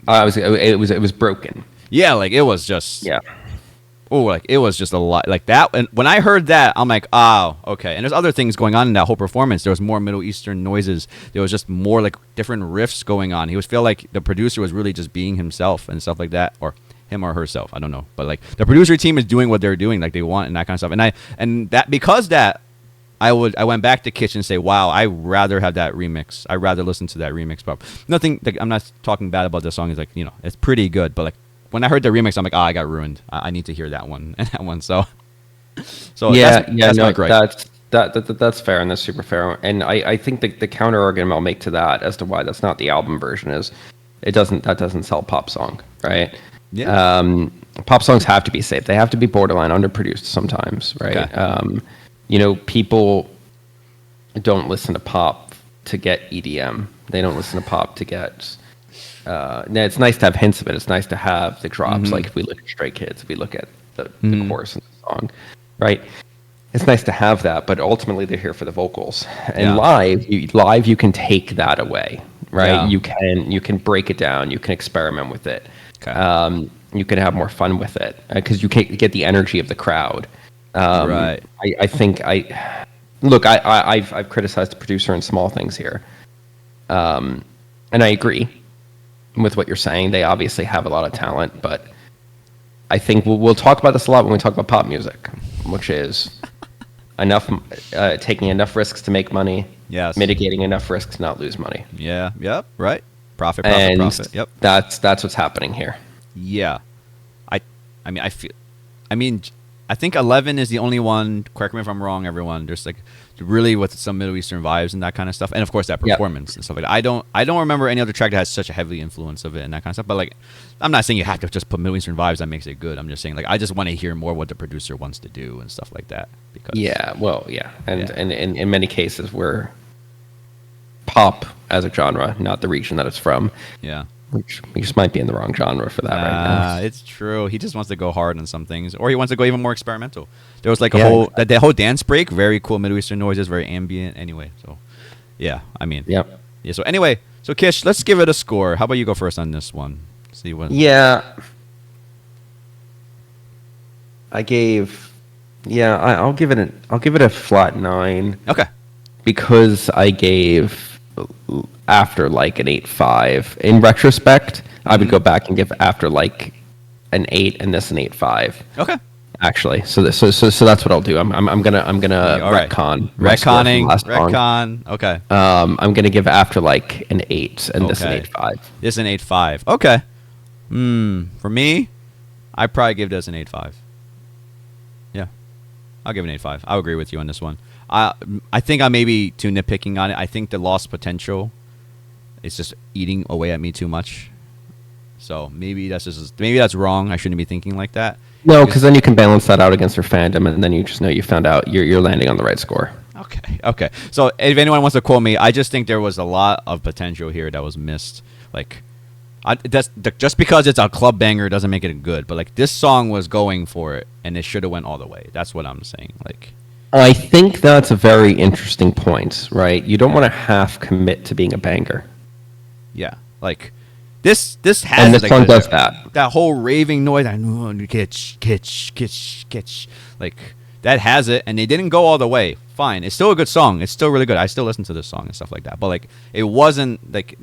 Speaker 2: It was broken.
Speaker 1: Yeah, like it was just like it was just a lot like that. And when I heard that, I'm like, oh, okay. And there's other things going on in that whole performance. There was more Middle Eastern noises. There was just more like different riffs going on. He was feel like the producer was really just being himself and stuff like that, or him or herself. I don't know, but like the producer team is doing what they're doing, like they want and that kind of stuff. And that because that I went back to Kitsch and say, wow, I rather have that remix. I rather listen to that remix. But nothing. Like, I'm not talking bad about this song. It's like, you know, it's pretty good. But like when I heard the remix, I'm like, I got ruined. I need to hear that one and that one. So that's my gripe.
Speaker 2: That's fair, and that's super fair. And I think the counter argument I'll make to that as to why that's not the album version is that doesn't sell pop song, right?
Speaker 1: Yeah.
Speaker 2: Pop songs have to be safe. They have to be borderline underproduced sometimes, right?
Speaker 1: Okay.
Speaker 2: You know, people don't listen to pop to get EDM. They don't listen to pop to get. Now it's nice to have hints of it. It's nice to have the drops. Like if we look at Stray Kids, if we look at the chorus in the song, right? It's nice to have that, but ultimately they're here for the vocals. And live you can take that away, right? Yeah. You can break it down. You can experiment with it. Okay. You can have more fun with it because you can get the energy of the crowd. Right. I think I've criticized the producer in small things here, and I agree with what you're saying. They obviously have a lot of talent, but I think we'll talk about this a lot when we talk about pop music, which is taking enough risks to make money, mitigating enough risks to not lose money.
Speaker 1: Yeah. Yep. Right. Profit. Yep.
Speaker 2: That's what's happening here.
Speaker 1: Yeah. I think 11 is the only one. Correct me if I'm wrong, everyone. There's like really with some Middle Eastern vibes and that kind of stuff, and of course that performance and stuff like that. I don't remember any other track that has such a heavy influence of it and that kind of stuff. But like, I'm not saying you have to just put Middle Eastern vibes that makes it good. I'm just saying like I just want to hear more what the producer wants to do and stuff like that. Because
Speaker 2: and in many cases we're pop as a genre, not the region that it's from.
Speaker 1: Yeah.
Speaker 2: Which we just might be in the wrong genre for that right now.
Speaker 1: It's true. He just wants to go hard on some things, or he wants to go even more experimental. There was like that whole dance break, very cool Middle Eastern noises, very ambient. Anyway, so yeah. So anyway, so Kitsch, let's give it a score. How about you go first on this one? See what?
Speaker 2: Yeah. I'll give it a flat 9.
Speaker 1: Okay.
Speaker 2: Because I gave After Like an 8.5. In retrospect, I would go back and give After Like an 8 and this an 8.5.
Speaker 1: Okay.
Speaker 2: Actually, so that's what I'll do. I'm gonna retcon.
Speaker 1: Retcon. Okay.
Speaker 2: I'm gonna give After Like an 8 and this an 8.5.
Speaker 1: This an 8.5. Okay. For me, I probably give this an 8.5. Yeah, I'll give it an 8.5. I'll agree with you on this one. I think I may be too nitpicking on it. I think the lost potential is just eating away at me too much. So maybe that's wrong. I shouldn't be thinking like that.
Speaker 2: No, because then you can balance that out against your fandom, and then you just know you found out you're landing on the right score.
Speaker 1: Okay. So if anyone wants to quote me, I just think there was a lot of potential here that was missed. Like, just because it's a club banger doesn't make it good. But like this song was going for it, and it should have went all the way. That's what I'm saying. Like,
Speaker 2: I think that's a very interesting point, right? You don't want to half commit to being a banger.
Speaker 1: Yeah, like. This has
Speaker 2: and this song does
Speaker 1: that whole raving noise. I know Kitsch. Like that has it, and they didn't go all the way. Fine, it's still a good song. It's still really good. I still listen to this song and stuff like that. But like, it wasn't like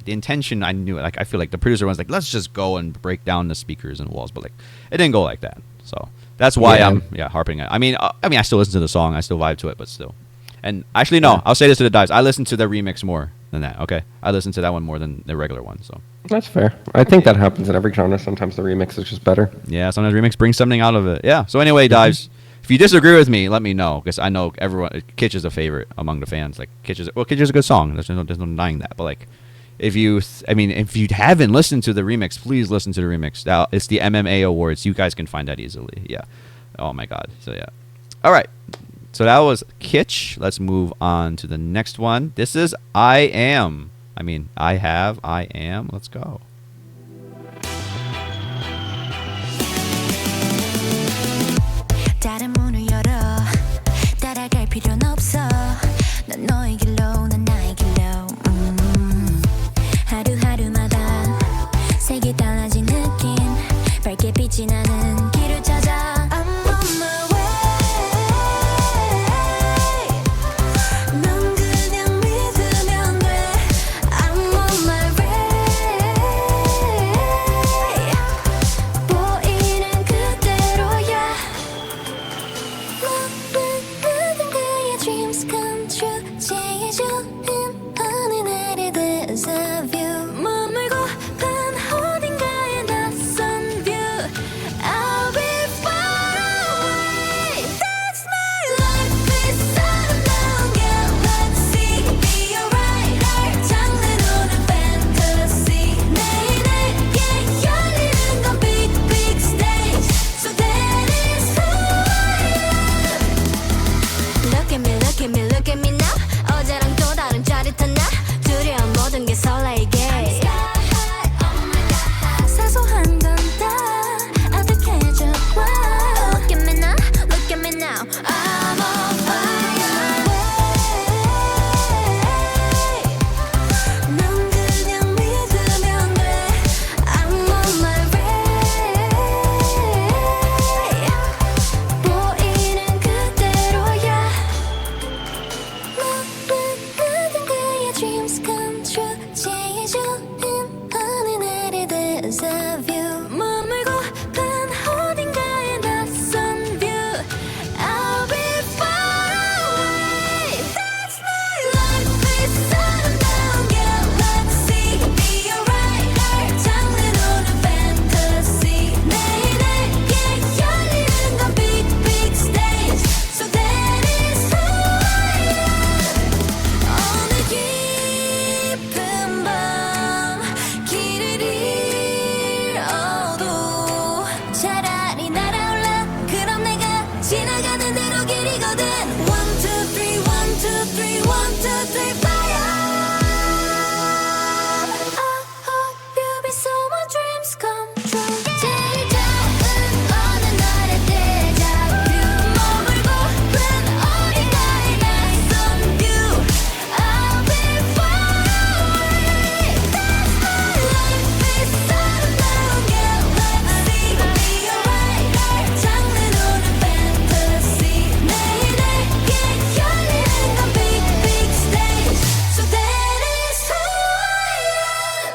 Speaker 1: the intention. I knew it. Like I feel like the producer was like, let's just go and break down the speakers and walls. But like, it didn't go like that. So that's why I'm harping on it. I mean, I still listen to the song. I still vibe to it, but still. And actually, no, I'll say this to the dives. I listen to the remix more than that. Okay, I listen to that one more than the regular one. So.
Speaker 2: That's fair. I think that happens in every genre. Sometimes the remix is just better.
Speaker 1: Yeah, sometimes remix brings something out of it. Yeah. So anyway, dives. If you disagree with me, let me know because I know everyone. Kitsch is a favorite among the fans. Like Kitsch is a good song. There's no denying that. But like, if you haven't listened to the remix, please listen to the remix. Now it's the MMA Awards. You guys can find that easily. Yeah. Oh my God. So yeah. All right. So that was Kitsch. Let's move on to the next one. This is I Am. I am. Let's go.
Speaker 3: 다른 문을 열어 따라갈 필요는 없어 넌 너의 길로 난 나의 길로 하루하루마다 색이 달라진 느낌 밝게 빛이 나는 길을 찾아 I'm on my way 넌 그냥 믿으면 돼 I'm on my way look at me now 어제랑 또 다른 짜릿한 나 두려운 모든 게 설레게 사소한 건 다 어떡해줘 Look at me now Look at me now I'm on fire 넌 그냥 믿으면 돼 I'm on my way 보이는 그대로야 모든 그의 dreams come true 제일 좋은 하늘 내릴 this view 머물고픈 어딘가의 낯선 view I'll be far away That's my life is around yeah let's see be alright 날 장르로는 fantasy 매일 내게 열리는 건 big big stage So that is who I am 오늘 깊은 밤 길을 잃어도 차라리 날아올라 그럼 내가 지나가는 대로 길이거든 1, 2, 3, 1, 2, 3, 1, 2, 3 fire I hope you be so my dreams come true 제일 좋은 어느 날의 데자뷰 머물고픈 어딘가의 낯선 view I'll be far away That's my life is around yeah let's see be alright 날 장르로는 fantasy 매일 내게 열리는 건 big big stage So that is who I am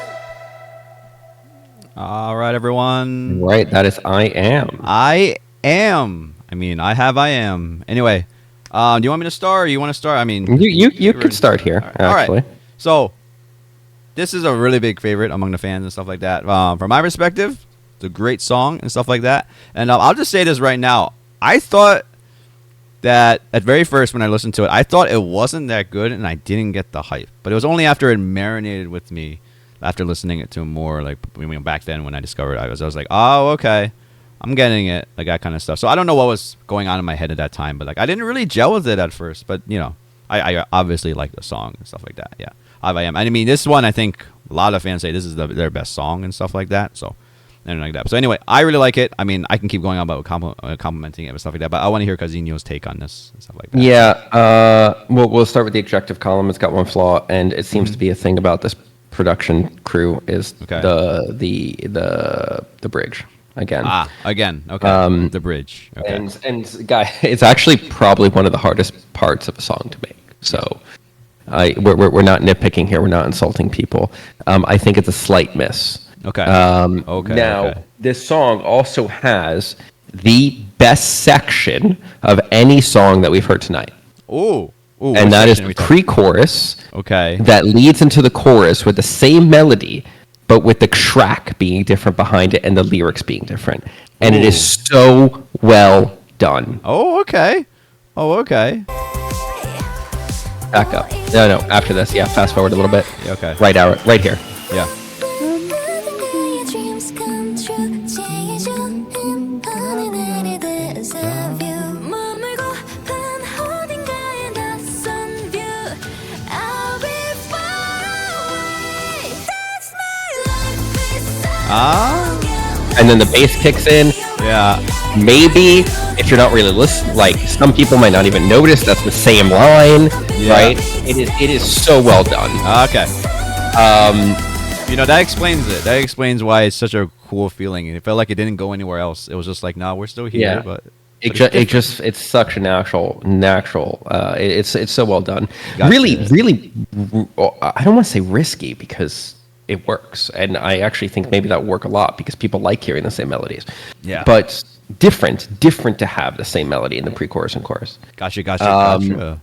Speaker 1: All right, everyone.
Speaker 2: Right, that is I Am.
Speaker 1: I am. I mean, I have. I am. Anyway, do you want me to start? Or you want to start? I mean,
Speaker 2: You could start here,
Speaker 1: All right.
Speaker 2: actually.
Speaker 1: So, this is a really big favorite among the fans and stuff like that. From my perspective, it's a great song and stuff like that. And I'll just say this right now. I thought that at very first when I listened to it, I thought it wasn't that good and I didn't get the hype. But it was only after it marinated with me, after listening it to more, like back then when I discovered it, I was like, oh, okay, I'm getting it, like that kind of stuff. So I don't know what was going on in my head at that time, but like I didn't really gel with it at first. But I obviously like the song and stuff like that. Yeah, I am. I mean, this one I think a lot of fans say this is their best song and stuff like that. So and like that. So anyway, I really like it. I mean, I can keep going on about complimenting it and stuff like that, but I want to hear Kazinho's take on this and stuff like that.
Speaker 2: Yeah, we'll start with the objective column. It's got one flaw, and it seems to be a thing about this production crew is
Speaker 1: Okay.
Speaker 2: the bridge again.
Speaker 1: Again. Okay. The bridge. Okay.
Speaker 2: And guy, it's actually probably one of the hardest parts of a song to make. So, we're not nitpicking here. We're not insulting people. I think it's a slight miss.
Speaker 1: Okay. Okay.
Speaker 2: Now,
Speaker 1: okay.
Speaker 2: this song also has the best section of any song that we've heard tonight.
Speaker 1: Ooh.
Speaker 2: And that is the pre-chorus.
Speaker 1: Okay.
Speaker 2: That leads into the chorus with the same melody, but with the track being different behind it and the lyrics being different. And it is so well done.
Speaker 1: Oh, okay.
Speaker 2: Back up. No, after this. Yeah, fast forward a little bit.
Speaker 1: Yeah, okay.
Speaker 2: Right here.
Speaker 1: Yeah.
Speaker 3: 모든 그의 dreams come true 제일 좋은 하늘 내릴 this view 머물고픈 어딘가의 낯선 view I'll be far away That's my life is around yeah
Speaker 2: And then the bass kicks in.
Speaker 1: Yeah.
Speaker 2: Maybe if you're not really listening, like some people might not even notice that's the same line,
Speaker 1: Yeah.
Speaker 2: right? It is so well done.
Speaker 1: Okay. That explains it. That explains why it's such a cool feeling. It felt like it didn't go anywhere else. It was just like, no, we're still here.
Speaker 2: Yeah.
Speaker 1: But
Speaker 2: It's such a natural. It's so well done.
Speaker 1: Gotcha.
Speaker 2: Really, I don't want to say risky because it works, and I actually think maybe that work a lot because people like hearing the same melodies.
Speaker 1: Yeah.
Speaker 2: But different to have the same melody in the pre-chorus and chorus.
Speaker 1: Gotcha.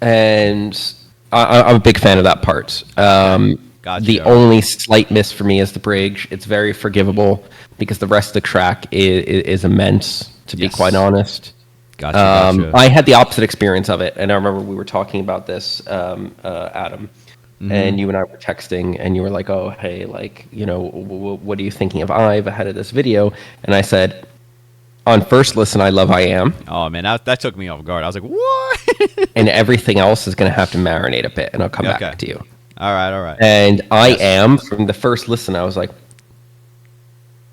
Speaker 2: And I'm a big fan of that part.
Speaker 1: Gotcha.
Speaker 2: The only slight miss for me is the bridge. It's very forgivable because the rest of the track is immense, to be
Speaker 1: Yes.
Speaker 2: quite honest.
Speaker 1: Gotcha.
Speaker 2: I had the opposite experience of it, and I remember we were talking about this, Adam, and you and I were texting, and you were like, "Oh, hey, like, what are you thinking of IVE ahead of this video?" And I said, On first listen, I love I Am.
Speaker 1: Oh man, that took me off guard. I was like, what?
Speaker 2: And everything else is going to have to marinate a bit, and I'll come back to you.
Speaker 1: All right.
Speaker 2: And I Am, from the first listen, I was like,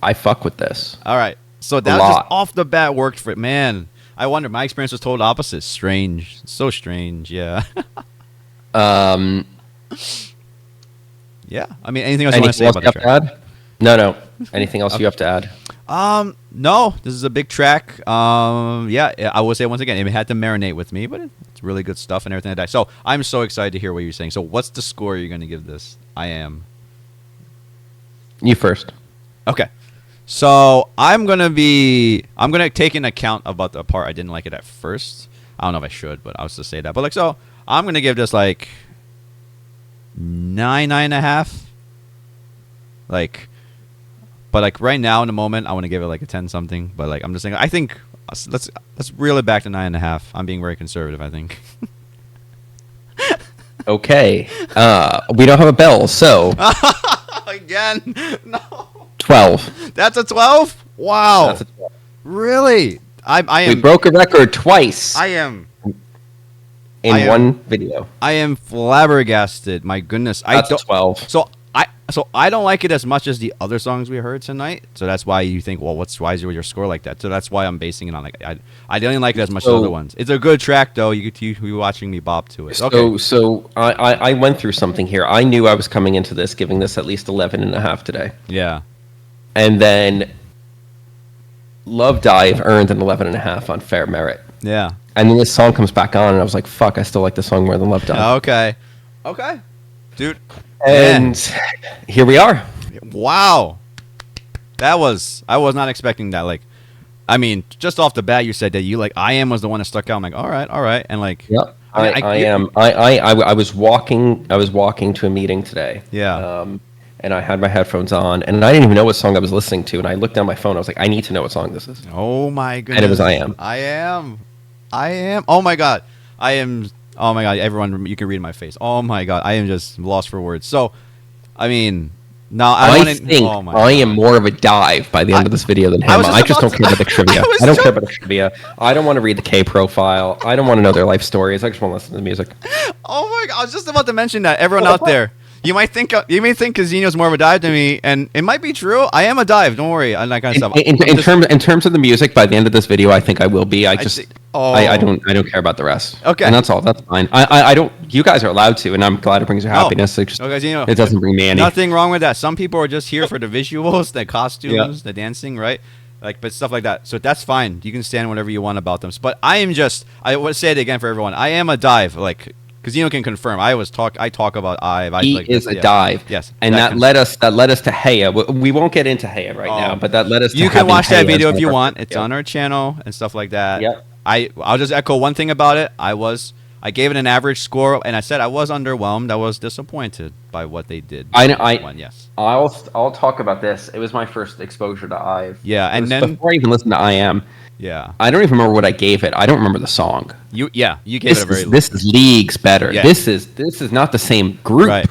Speaker 2: I fuck with this.
Speaker 1: All right. So that just off the bat worked for it. Man, I wonder. My experience was total opposite. Strange. So strange. Yeah. Yeah. I mean, anything else you want to say about the track?
Speaker 2: No. Anything else you have to add?
Speaker 1: No. This is a big track. Yeah. I will say once again, it had to marinate with me, but it's really good stuff and everything like that. So I'm so excited to hear what you're saying. So what's the score you're going to give this? I Am.
Speaker 2: You first.
Speaker 1: Okay. So I'm gonna take into account about the part I didn't like it at first. I don't know if I should, but I was to say that. But so I'm gonna give this 9.5. But right now in the moment, I want to give it a 10 something. But I'm just saying, I think let's reel it back to 9.5. I'm being very conservative, I think.
Speaker 2: Okay. We don't have a bell, so
Speaker 1: again, no.
Speaker 2: 12.
Speaker 1: That's a 12? Wow.
Speaker 2: That's a 12.
Speaker 1: Really? I am.
Speaker 2: We broke a record twice.
Speaker 1: I am.
Speaker 2: In one video.
Speaker 1: I am flabbergasted. My goodness.
Speaker 2: That's a 12.
Speaker 1: So I don't like it as much as the other songs we heard tonight. So that's why you think, well, why is your score like that? So that's why I'm basing it on I didn't like it as much as the other ones. It's a good track though. You be watching me bop to it. Okay.
Speaker 2: So I went through something here. I knew I was coming into this giving this at least 11.5 today.
Speaker 1: Yeah.
Speaker 2: And then Love Dive earned an 11.5 on fair merit.
Speaker 1: Yeah.
Speaker 2: And then this song comes back on, and I was like, fuck, I still like this song more than Love Dive.
Speaker 1: Okay. Dude.
Speaker 2: And here we are.
Speaker 1: Wow. I was not expecting that. I mean, just off the bat, you said that you I Am was the one that stuck out. I'm like, all right. And
Speaker 2: yep. I am. I was walking to a meeting today.
Speaker 1: Yeah.
Speaker 2: And I had my headphones on, and I didn't even know what song I was listening to. And I looked down my phone. I was like, I need to know what song this is.
Speaker 1: Oh my goodness!
Speaker 2: And it was I Am.
Speaker 1: I Am. Oh my god! I am. Oh my god! Everyone, you can read my face. Oh my god! I am just lost for words. So, I mean, now
Speaker 2: I think I am more of a dive by the end of this video than him. I just don't care about the trivia. I don't care about the trivia. I don't want to read the K profile. I don't want to know their life stories. I just want to listen to the music.
Speaker 1: Oh my god! I was just about to mention that. Everyone out there. You may think Casino's more of a dive than me, and it might be true. I am a dive. Don't worry, and that kind of stuff.
Speaker 2: In terms of the music, by the end of this video, I think I will be. I don't care about the rest.
Speaker 1: Okay,
Speaker 2: and that's all. That's fine. I don't. You guys are allowed to, and I'm glad it brings you happiness. It doesn't bring me any.
Speaker 1: Nothing wrong with that. Some people are just here for the visuals, the costumes, the dancing, right? But stuff like that. So that's fine. You can stand whatever you want about them. But I am just. I would say it again for everyone. I am a dive. Casino can confirm. I talk about IVE.
Speaker 2: He is a dive.
Speaker 1: Yes,
Speaker 2: and that led us to Heya. We won't get into Heya right now, but that led us.
Speaker 1: You can watch that video if you want. It's on our channel and stuff like that.
Speaker 2: Yeah.
Speaker 1: I'll just echo one thing about it. I gave it an average score, and I said I was underwhelmed. I was disappointed by what they did.
Speaker 2: Yes. I'll talk about this. It was my first exposure to IVE.
Speaker 1: Yeah, and then
Speaker 2: before I even listened to I Am.
Speaker 1: Yeah.
Speaker 2: I don't even remember what I gave it. I don't remember the song.
Speaker 1: You gave it a very.
Speaker 2: This is leagues better. Yeah. This is not the same group.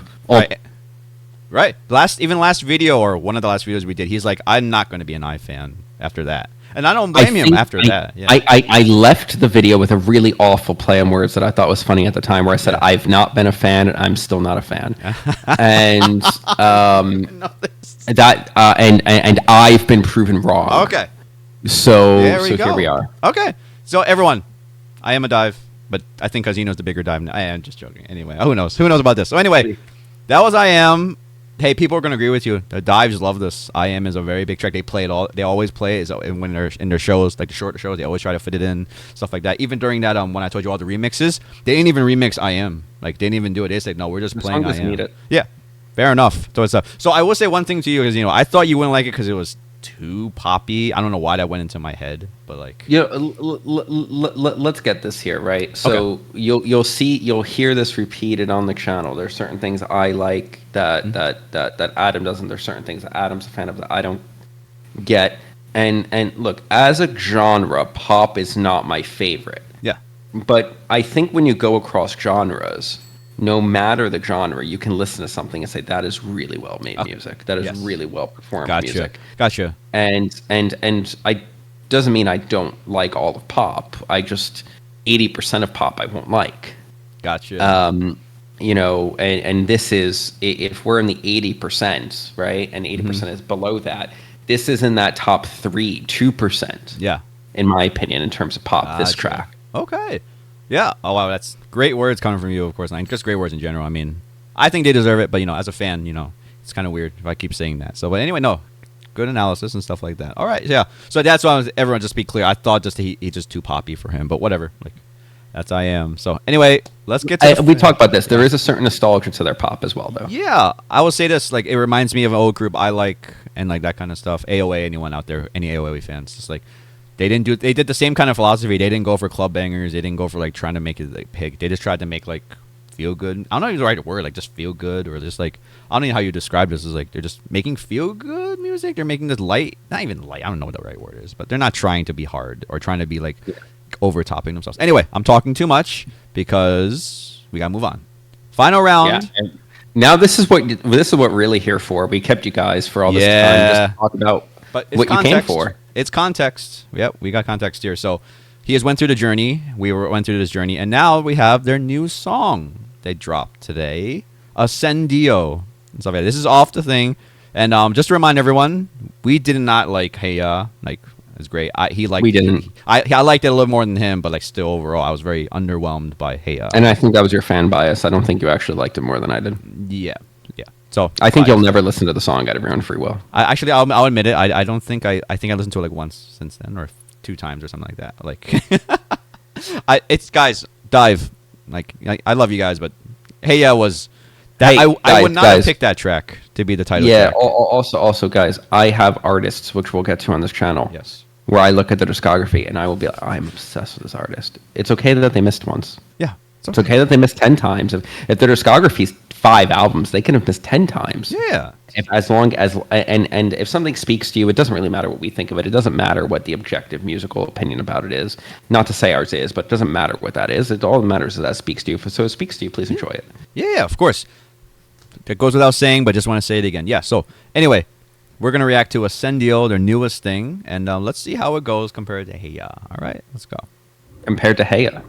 Speaker 1: Right. Last video or one of the last videos we did, he's like, I'm not going to be an IVE fan after that. And I don't blame him after that. Yeah.
Speaker 2: I left the video with a really awful play on words that I thought was funny at the time, where I said, I've not been a fan and I'm still not a fan. And and I've been proven wrong.
Speaker 1: Okay.
Speaker 2: So here we are.
Speaker 1: Okay. So everyone, I am a dive, but I think Casino's the bigger dive. I am just joking. Anyway, who knows? Who knows about this? So anyway, that was I Am. Hey, people are going to agree with you. The dives love this. I Am is a very big track. They play it all. They always play it when they're in their shows, like the short shows. They always try to fit it in, stuff like that. Even during that, when I told you all the remixes, they didn't even remix I Am. They didn't even do it. They said, no, we're just playing I Am.
Speaker 2: Need it.
Speaker 1: Yeah, fair enough. So I will say one thing to you is, I thought you wouldn't like it because it was too poppy. I don't know why that went into my head, but
Speaker 2: let's get this here, right? So you'll hear this repeated on the channel. There's certain things I like that Adam doesn't. There's certain things that Adam's a fan of that I don't get. And look, as a genre, pop is not my favorite.
Speaker 1: Yeah.
Speaker 2: But I think when you go across genres, no matter the genre, you can listen to something and say that is really well made music. That is really well performed music.
Speaker 1: Gotcha.
Speaker 2: And I doesn't mean I don't like all of pop. I just 80% of pop I won't like.
Speaker 1: Gotcha.
Speaker 2: You know, and this is, if we're in the 80%, right, and 80% is below that, this is in that top 2%.
Speaker 1: Yeah.
Speaker 2: In my opinion, in terms of pop, this
Speaker 1: Gotcha.
Speaker 2: track.
Speaker 1: Okay. Yeah. Oh, wow. That's great words coming from you, of course. And just great words in general. I mean, I think they deserve it, but, you know, as a fan, you know, it's kind of weird if I keep saying that. So, but anyway, no. Good analysis and stuff like that. All right. Yeah. So that's why everyone, just be clear. I thought just he's just too poppy for him, but whatever. Like, that's I am. So anyway, let's get to
Speaker 2: we talked about this. There is a certain nostalgia to their pop as well, though.
Speaker 1: Yeah, I will say this. Like, it reminds me of an old group I like and like that kind of stuff. AOA, anyone out there, any AOA fans, just like they did the same kind of philosophy. They didn't go for club bangers. They didn't go for like trying to make it like pig. They just tried to make like feel good. I don't know if it's the right word, like just feel good, or just like, I don't know how you describe this. Is like they're just making feel good music. They're making this light, not even light. I don't know what the right word is, but they're not trying to be hard or trying to be like overtopping themselves. Anyway, I'm talking too much because we gotta move on. Final round.
Speaker 2: Yeah. Now this is what we're really here for. We kept you guys for all this time just to talk about what you came for.
Speaker 1: It's context. Yep, we got context here. So he has went through the journey. Went through this journey, and now we have their new song they dropped today, Accendio. And stuff like that. This is off the thing, and just to remind everyone, we did not like Hey Ya. Like, it's great. We didn't. I liked it a little more than him, but like still overall, I was very underwhelmed by Hey Ya.
Speaker 2: And I think that was your fan bias. I don't think you actually liked it more than I did.
Speaker 1: Yeah. So
Speaker 2: I think you'll never listen to the song out of your own free will.
Speaker 1: I'll admit it. I don't think I think I listened to it like once since then, or 2 times or something like that. Like, it's guys, dive. Like, I love you guys, but Hey Ya was that. I would not have picked that track to be the title.
Speaker 2: Yeah.
Speaker 1: Track.
Speaker 2: Also, guys, I have artists which we'll get to on this channel.
Speaker 1: Yes.
Speaker 2: Where I look at the discography and I will be like, I'm obsessed with this artist. It's okay that they missed once.
Speaker 1: Yeah.
Speaker 2: It's okay that they missed 10 times. If their discography's 5 albums, they can have missed 10 times.
Speaker 1: Yeah.
Speaker 2: As long as and if something speaks to you, it doesn't really matter what we think of it. It doesn't matter what the objective musical opinion about it is. Not to say ours is, but it doesn't matter what that is. All that matters is that speaks to you. So it speaks to you, please enjoy it.
Speaker 1: Yeah, of course. It goes without saying, but just want to say it again. Yeah. So anyway, we're gonna react to Accendio, their newest thing, and let's see how it goes compared to Hey Ya. All right, let's go.
Speaker 2: Compared to Hey Ya.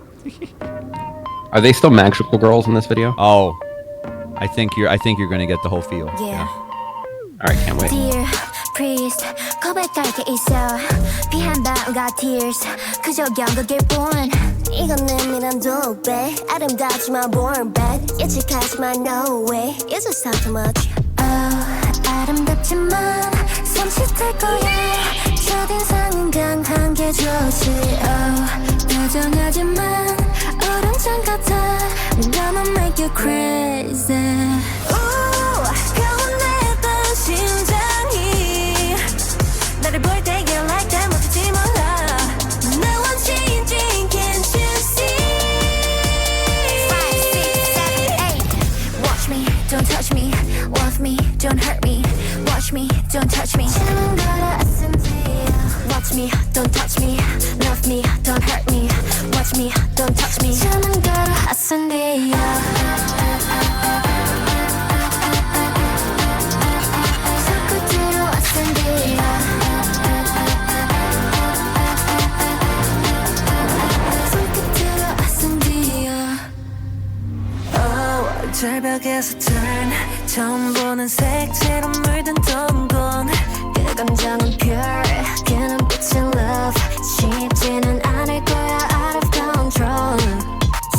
Speaker 2: Are they still magical girls in this video?
Speaker 1: Oh, I think you're gonna get the whole feel.
Speaker 3: Yeah.
Speaker 2: All right, can't wait.
Speaker 3: Dear priest, 고백할 게 있어. 피한 방울과 tears. 그저 연극일 뿐. 이건 미란 도배. 아름답지만 born bad. 예측하지만 no way. It's just not too much. Oh, 아름답지만 손짓할 거야. 첫인상은 강한 게 좋지. Oh, 다정하지만 오른쪽 같아. I'm gonna make you crazy. Ooh, 가운데던 심장이 나를 볼 때 you like that 못하지 몰라. No one changing, can't you see? 5, 6, 7, 8. Watch me, don't touch me. Love me, don't hurt me. Watch me, don't touch me. Watch me, don't touch me. Love me, don't hurt me. Watch me, don't touch me. Accendio. 손끝으로 Accendio. 손끝으로 Accendio. Oh, 절벽에서 turn. 처음 보는 색채로 물든 동공. 그 감정은 pure. 그 눈빛은 love. 쉽지는 않을 거야 out of control.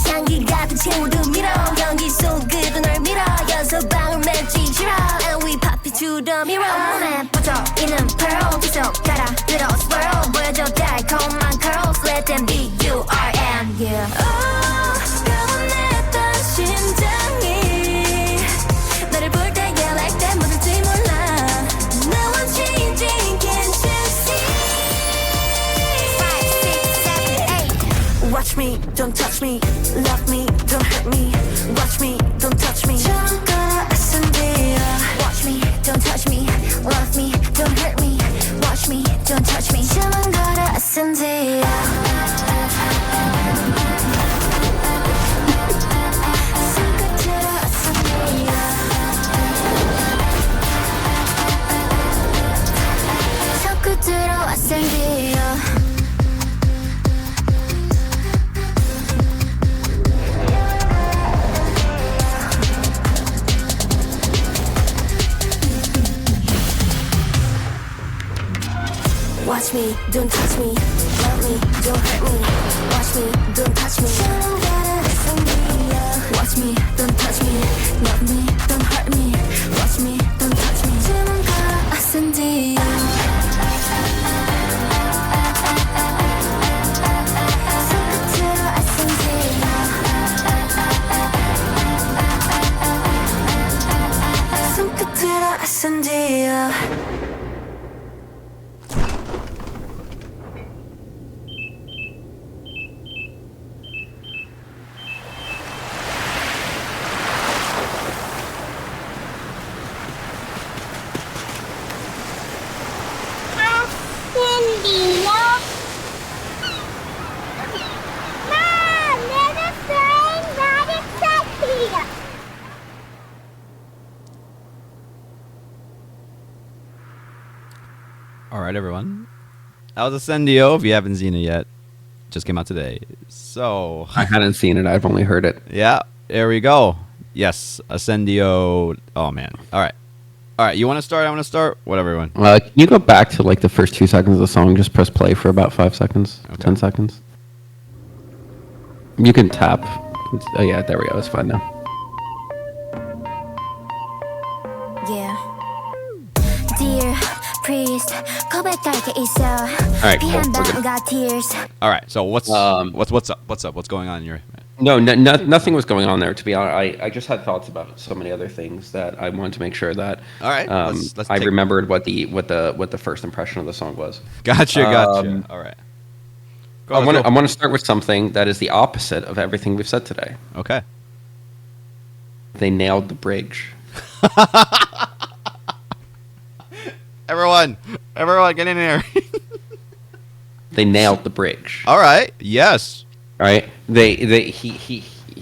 Speaker 3: 향기 같은 친구들 밀어. 연기 속으로 널 밀어. 연속 방울 맺지 싫어. And we pop it to the mirror. 눈에 퍼져 있는 pearl. 계속 따라 들어 swirl. 보여줘 달콤한 curls. Let them be you are and you. Oh, 가운데던 심장이 나를 볼 때 you like that 뭐든지 몰라. No one changing, can't you see? 5, 6, 7, 8. Watch me, don't touch me. Love me, don't hurt me. Watch me, don't touch me. 처음 걸어 Accendio. Watch me, don't touch me. Love me, don't hurt me. Watch me, don't touch me. 처음 걸어 Accendio. 손끝으로 Accendio. 손끝으로 Accendio. me, don't touch me. Love me, don't hurt me. Watch me, don't touch me. Watch me, don't touch me. Love me, don't hurt me. Watch me, don't touch me. Accendio. Accendio.
Speaker 1: All right, everyone. That was Accendio. If you haven't seen it yet, just came out today. So
Speaker 2: I hadn't seen it. I've only heard it.
Speaker 1: yeah, there we go. Yes, Accendio. Oh man. All right. You want to start? I want to start. Whatever, everyone.
Speaker 2: Can you go back to like the first 2 seconds of the song? Just press play for about 5 seconds,
Speaker 1: Okay.
Speaker 2: 10 seconds. You can tap. Oh yeah, there we go. It's fine now.
Speaker 3: Yeah. Dear priest, 고백할 게 있어.
Speaker 2: Alright, cool.
Speaker 3: 비한
Speaker 2: We're good.
Speaker 3: 방울과 tears.
Speaker 1: All right. So what's
Speaker 2: Um,
Speaker 1: what's up? What's up? What's going on in your?
Speaker 2: No, nothing was going on there. To be honest, I just had thoughts about so many other things that I wanted to make sure that
Speaker 1: All right, let's
Speaker 2: I
Speaker 1: take-
Speaker 2: remembered what the first impression of the song was.
Speaker 1: Gotcha.
Speaker 2: Um,
Speaker 1: All right.
Speaker 2: I want to start with something that is the opposite of everything we've said today.
Speaker 1: Okay.
Speaker 2: They nailed the bridge.
Speaker 1: Everyone, get in here.
Speaker 2: They nailed the bridge.
Speaker 1: All right. Yes.
Speaker 2: All right.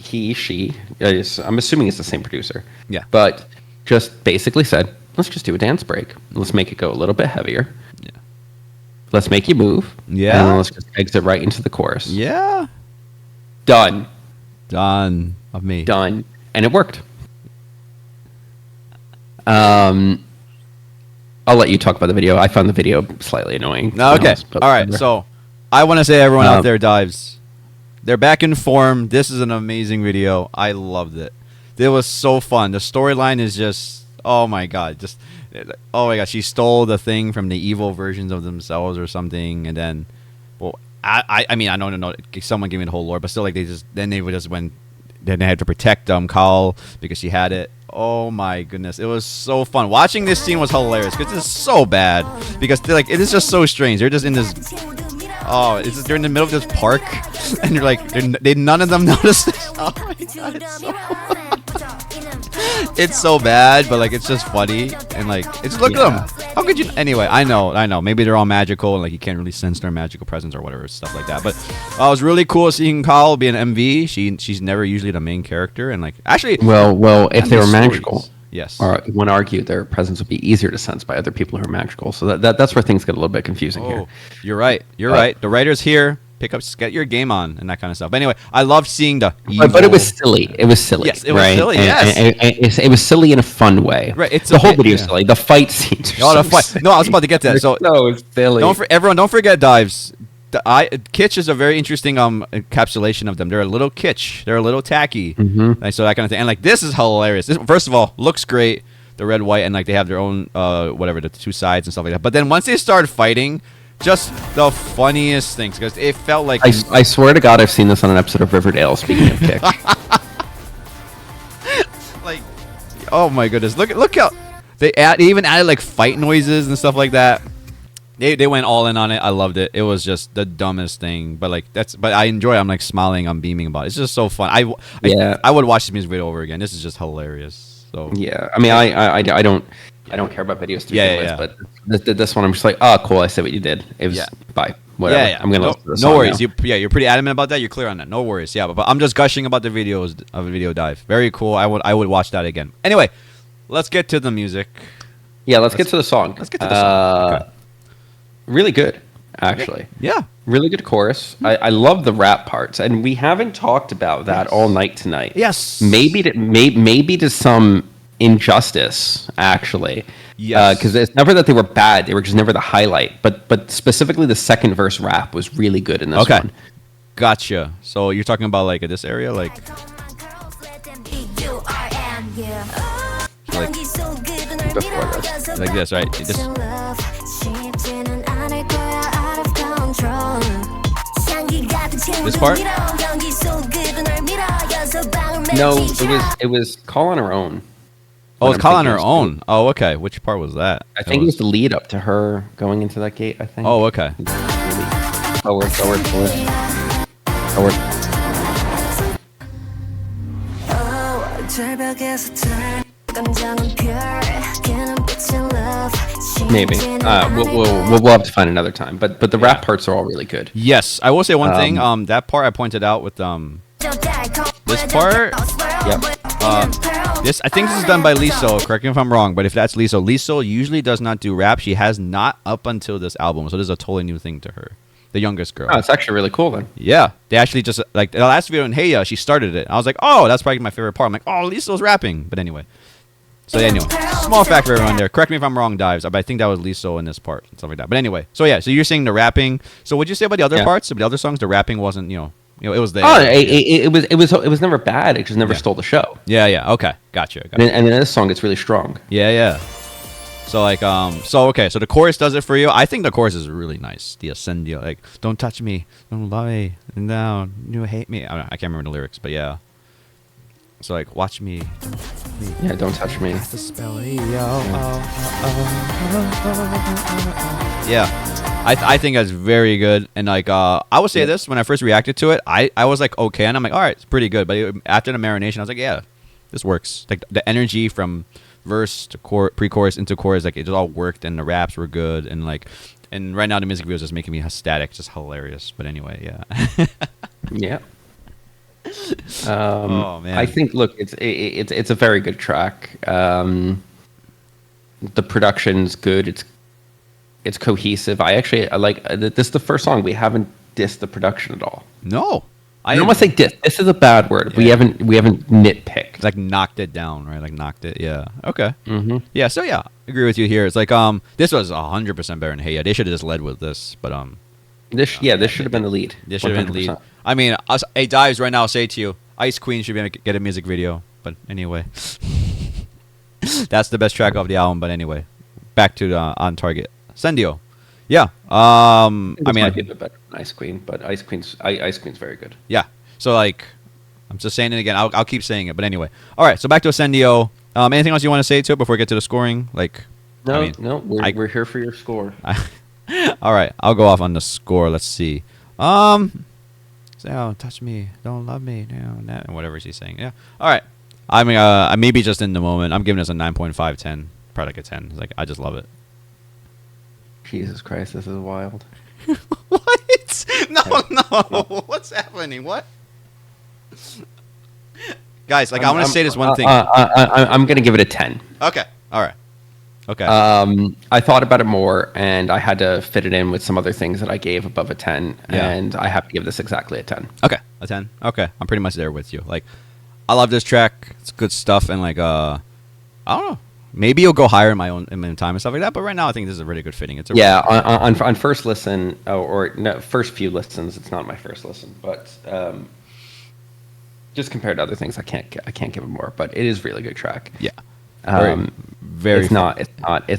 Speaker 2: She. I'm assuming it's the same producer.
Speaker 1: Yeah.
Speaker 2: But just basically said, let's just do a dance break. Let's make it go a little bit heavier.
Speaker 1: Yeah.
Speaker 2: Let's make you move.
Speaker 1: Yeah.
Speaker 2: And then let's just exit right into the chorus.
Speaker 1: Yeah.
Speaker 2: Done.
Speaker 1: Done. Of me.
Speaker 2: Done. And it worked. I'll let you talk about the video. I found the video slightly annoying. to be
Speaker 1: Okay.
Speaker 2: honest, but
Speaker 1: All right.
Speaker 2: whatever.
Speaker 1: So, I want to say everyone out
Speaker 2: Um,
Speaker 1: there dives. They're back in form. This is an amazing video. I loved it. It was so fun. The storyline is just, oh my god, just, oh my god. She stole the thing from the evil versions of themselves or something, and then, well, I mean, I don't know. Someone gave me the whole lore, but still, like then they would just went. Then they had to protect Carl because she had it. Oh my goodness, it was so fun. Watching this scene was hilarious because it's so bad because they're like it is just so strange. They're just in this. Oh, it's just, they're in the middle of this park, and you're like, none of them noticed this. Oh my god, it's so bad, but like it's just funny and like it's look at them. How could you? Anyway, I know. Maybe they're all magical and like you can't really sense their magical presence or whatever stuff like that. But it was really cool seeing Carl be an MV. She's never usually the main character and like actually.
Speaker 2: Well, if
Speaker 1: and
Speaker 2: they
Speaker 1: the
Speaker 2: were
Speaker 1: stories.
Speaker 2: magical,
Speaker 1: Yes.
Speaker 2: one argue their presence would be easier to sense by other people who are magical. So that's where things get a little bit confusing here.
Speaker 1: Oh, you're right. You're right. The writer's here. Pick up, get your game on, and that kind of stuff. But anyway, I loved seeing the.
Speaker 2: But it was silly. It was silly.
Speaker 1: Yes, it was
Speaker 2: right?
Speaker 1: silly,
Speaker 2: And-
Speaker 1: yes.
Speaker 2: and it was silly in a fun way.
Speaker 1: Right, it's
Speaker 2: the
Speaker 1: a
Speaker 2: whole
Speaker 1: bit-
Speaker 2: video
Speaker 1: yeah.
Speaker 2: silly. The fight scenes.
Speaker 1: Oh, the fight. No, I was about to get to that. So
Speaker 2: so silly.
Speaker 1: Don't forget dives. Kitsch is a very interesting encapsulation of them. They're a little kitsch. They're a little tacky. And so that kind of thing. And like this is hilarious. First of all, looks great. The red, white, and like they have their own whatever the two sides and stuff like that. But then once they started fighting, just the funniest things because it felt like
Speaker 2: I swear to God, I've seen this on an episode of Riverdale. Speaking of kick,
Speaker 1: like oh my goodness, look how they even added like fight noises and stuff like that. They went all in on it. I loved it. It was just the dumbest thing, but like but I enjoy it. I'm like smiling, I'm beaming about it. It's just so fun. I would watch this music video over again. This is just hilarious. So
Speaker 2: yeah. I mean, I don't care about videos to begin with, but this one I'm just like, oh, cool. I see what you did. It was bye. Whatever.
Speaker 1: Yeah.
Speaker 2: I'm gonna listen to the
Speaker 1: no
Speaker 2: song
Speaker 1: worries.
Speaker 2: now.
Speaker 1: You're pretty adamant about that. You're clear on that. No worries. Yeah, but I'm just gushing about the videos of a video dive. Very cool. I would watch that again. Anyway, let's get to the music.
Speaker 2: Yeah, let's get to the song.
Speaker 1: Let's get to the song. Okay.
Speaker 2: Really good, actually.
Speaker 1: Yeah.
Speaker 2: Really good chorus. I love the rap parts, and we haven't talked about that all night tonight.
Speaker 1: Yes.
Speaker 2: Maybe to some Injustice, actually.
Speaker 1: Yes.
Speaker 2: Because it's never that they were bad; they were just never the highlight. But specifically, the second verse rap was really good in this
Speaker 1: Okay.
Speaker 2: one.
Speaker 1: Gotcha. So you're talking about like this area, like
Speaker 2: Before this.
Speaker 1: like this, right? This, this part?
Speaker 2: No, it was Call on Her Own.
Speaker 1: Oh, it's
Speaker 2: I'm
Speaker 1: Call on
Speaker 2: thinking
Speaker 1: Her
Speaker 2: it's
Speaker 1: Own. Oh, okay. Which part was that?
Speaker 2: I think it was the lead up to her going into that gate. I think.
Speaker 1: Oh, okay.
Speaker 2: Forward. Maybe. We'll have to find another time. But the rap parts are all really good.
Speaker 1: Yes, I will say one thing. That part I pointed out with this part.
Speaker 2: Yep.
Speaker 1: This I think this is done by Lizzo. Correct me if I'm wrong, but if that's Lizzo, Lizzo usually does not do rap. She has not up until this album, so this is a totally new thing to her. The youngest girl.
Speaker 2: Oh, it's actually really cool then.
Speaker 1: Yeah, they actually just like the last video in Hey Ya, she started it. I was like, oh, that's probably my favorite part. I'm like, oh, Lizzo's rapping. But anyway, so anyway, small fact for everyone there. Correct me if I'm wrong, Dives. But I think that was Lizzo in this part and stuff like that. But anyway, so yeah, so you're saying the rapping. So what'd you say about the other parts? About the other songs, the rapping wasn't, it was there.
Speaker 2: Oh, it was never bad. It just never stole the show.
Speaker 1: Yeah. Okay, gotcha.
Speaker 2: And then this song, it's really strong.
Speaker 1: Yeah. So like okay, so the chorus does it for you. I think the chorus is really nice. The Accendio, like don't touch me, don't love me, no, you hate me. I can't remember the lyrics, but yeah. So like watch me.
Speaker 2: Yeah, don't touch me.
Speaker 1: The spell, yeah. I think that's very good, and like I would say this when I first reacted to it, I was like okay, and I'm like all right, it's pretty good. But after the marination, I was like yeah, this works. Like the energy from verse to pre-chorus into chorus, like it just all worked, and the raps were good, and right now the music video is just making me ecstatic, just hilarious. But anyway, yeah.
Speaker 2: Yeah.
Speaker 1: Oh man,
Speaker 2: I think it's a very good track. The production's good. It's cohesive. I like this is the first song we haven't dissed the production at all.
Speaker 1: No,
Speaker 2: I don't want to say diss. This is a bad word.
Speaker 1: Yeah.
Speaker 2: We haven't nitpicked.
Speaker 1: Like knocked it down, right? Like knocked it. Yeah. Okay.
Speaker 2: Mm-hmm.
Speaker 1: Yeah. So yeah, I agree with you here. It's like this was 100% better than Hey Ya. They should have just led with this, but
Speaker 2: this should have been the lead.
Speaker 1: This should have been the lead. I mean, hey Dives, right now I'll say to you, Ice Queen should get a music video. But anyway, that's the best track off the album. But anyway, back to the On Target. Accendio. Yeah. I mean,
Speaker 2: might be a bit better than Ice Queen, but Ice Queen's very good.
Speaker 1: Yeah. So like, I'm just saying it again. I'll keep saying it. But anyway, all right. So back to Accendio. Anything else you want to say to it before we get to the scoring? Like,
Speaker 2: No, we're here for your score.
Speaker 1: All right, I'll go off on the score. Let's see. Say, oh, touch me, don't love me, whatever she's saying. Yeah. All right. I mean, I maybe just in the moment. I'm giving this a 9.5, 10. Probably like a 10. It's like I just love it.
Speaker 2: Jesus Christ, this is wild.
Speaker 1: What? No. What's happening? What? Guys, like I want to say this one thing.
Speaker 2: I'm gonna give it a 10.
Speaker 1: Okay. All right. Okay.
Speaker 2: I thought about it more, and I had to fit it in with some other things that I gave above a 10, and I have to give this exactly a 10.
Speaker 1: Okay, a 10. Okay, I'm pretty much there with you. Like, I love this track. It's good stuff, and like, I don't know. Maybe you'll go higher in my own time and stuff like that. But right now, I think this is a really good fitting. It's
Speaker 2: on first listen or no, first few listens. It's not my first listen, but just compared to other things, I can't give it more. But it is a really good track.
Speaker 1: Yeah.
Speaker 2: Very. It's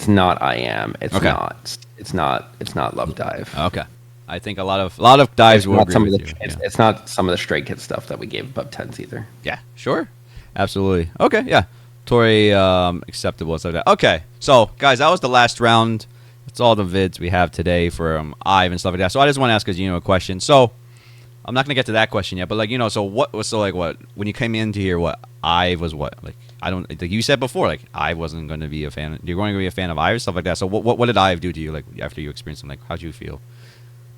Speaker 2: not. I am. It's
Speaker 1: okay.
Speaker 2: not. It's not Love Dive.
Speaker 1: Okay. I think a lot of dives will agree with you.
Speaker 2: It's not some of the Stray Kids stuff that we gave above 10s either.
Speaker 1: Yeah. Sure. Absolutely. Okay. Yeah. Tory acceptable and stuff like that. Okay. So guys, that was the last round. That's all the vids we have today for IVE and stuff like that. So I just want to ask a question. So I'm not gonna get to that question yet, but like so what when you came into here, what IVE was what like. I don't like you said before. Like I wasn't going to be a fan. You're going to be a fan of IVE stuff like that. So what did IVE do to you? Like after you experienced them, like how'd you feel?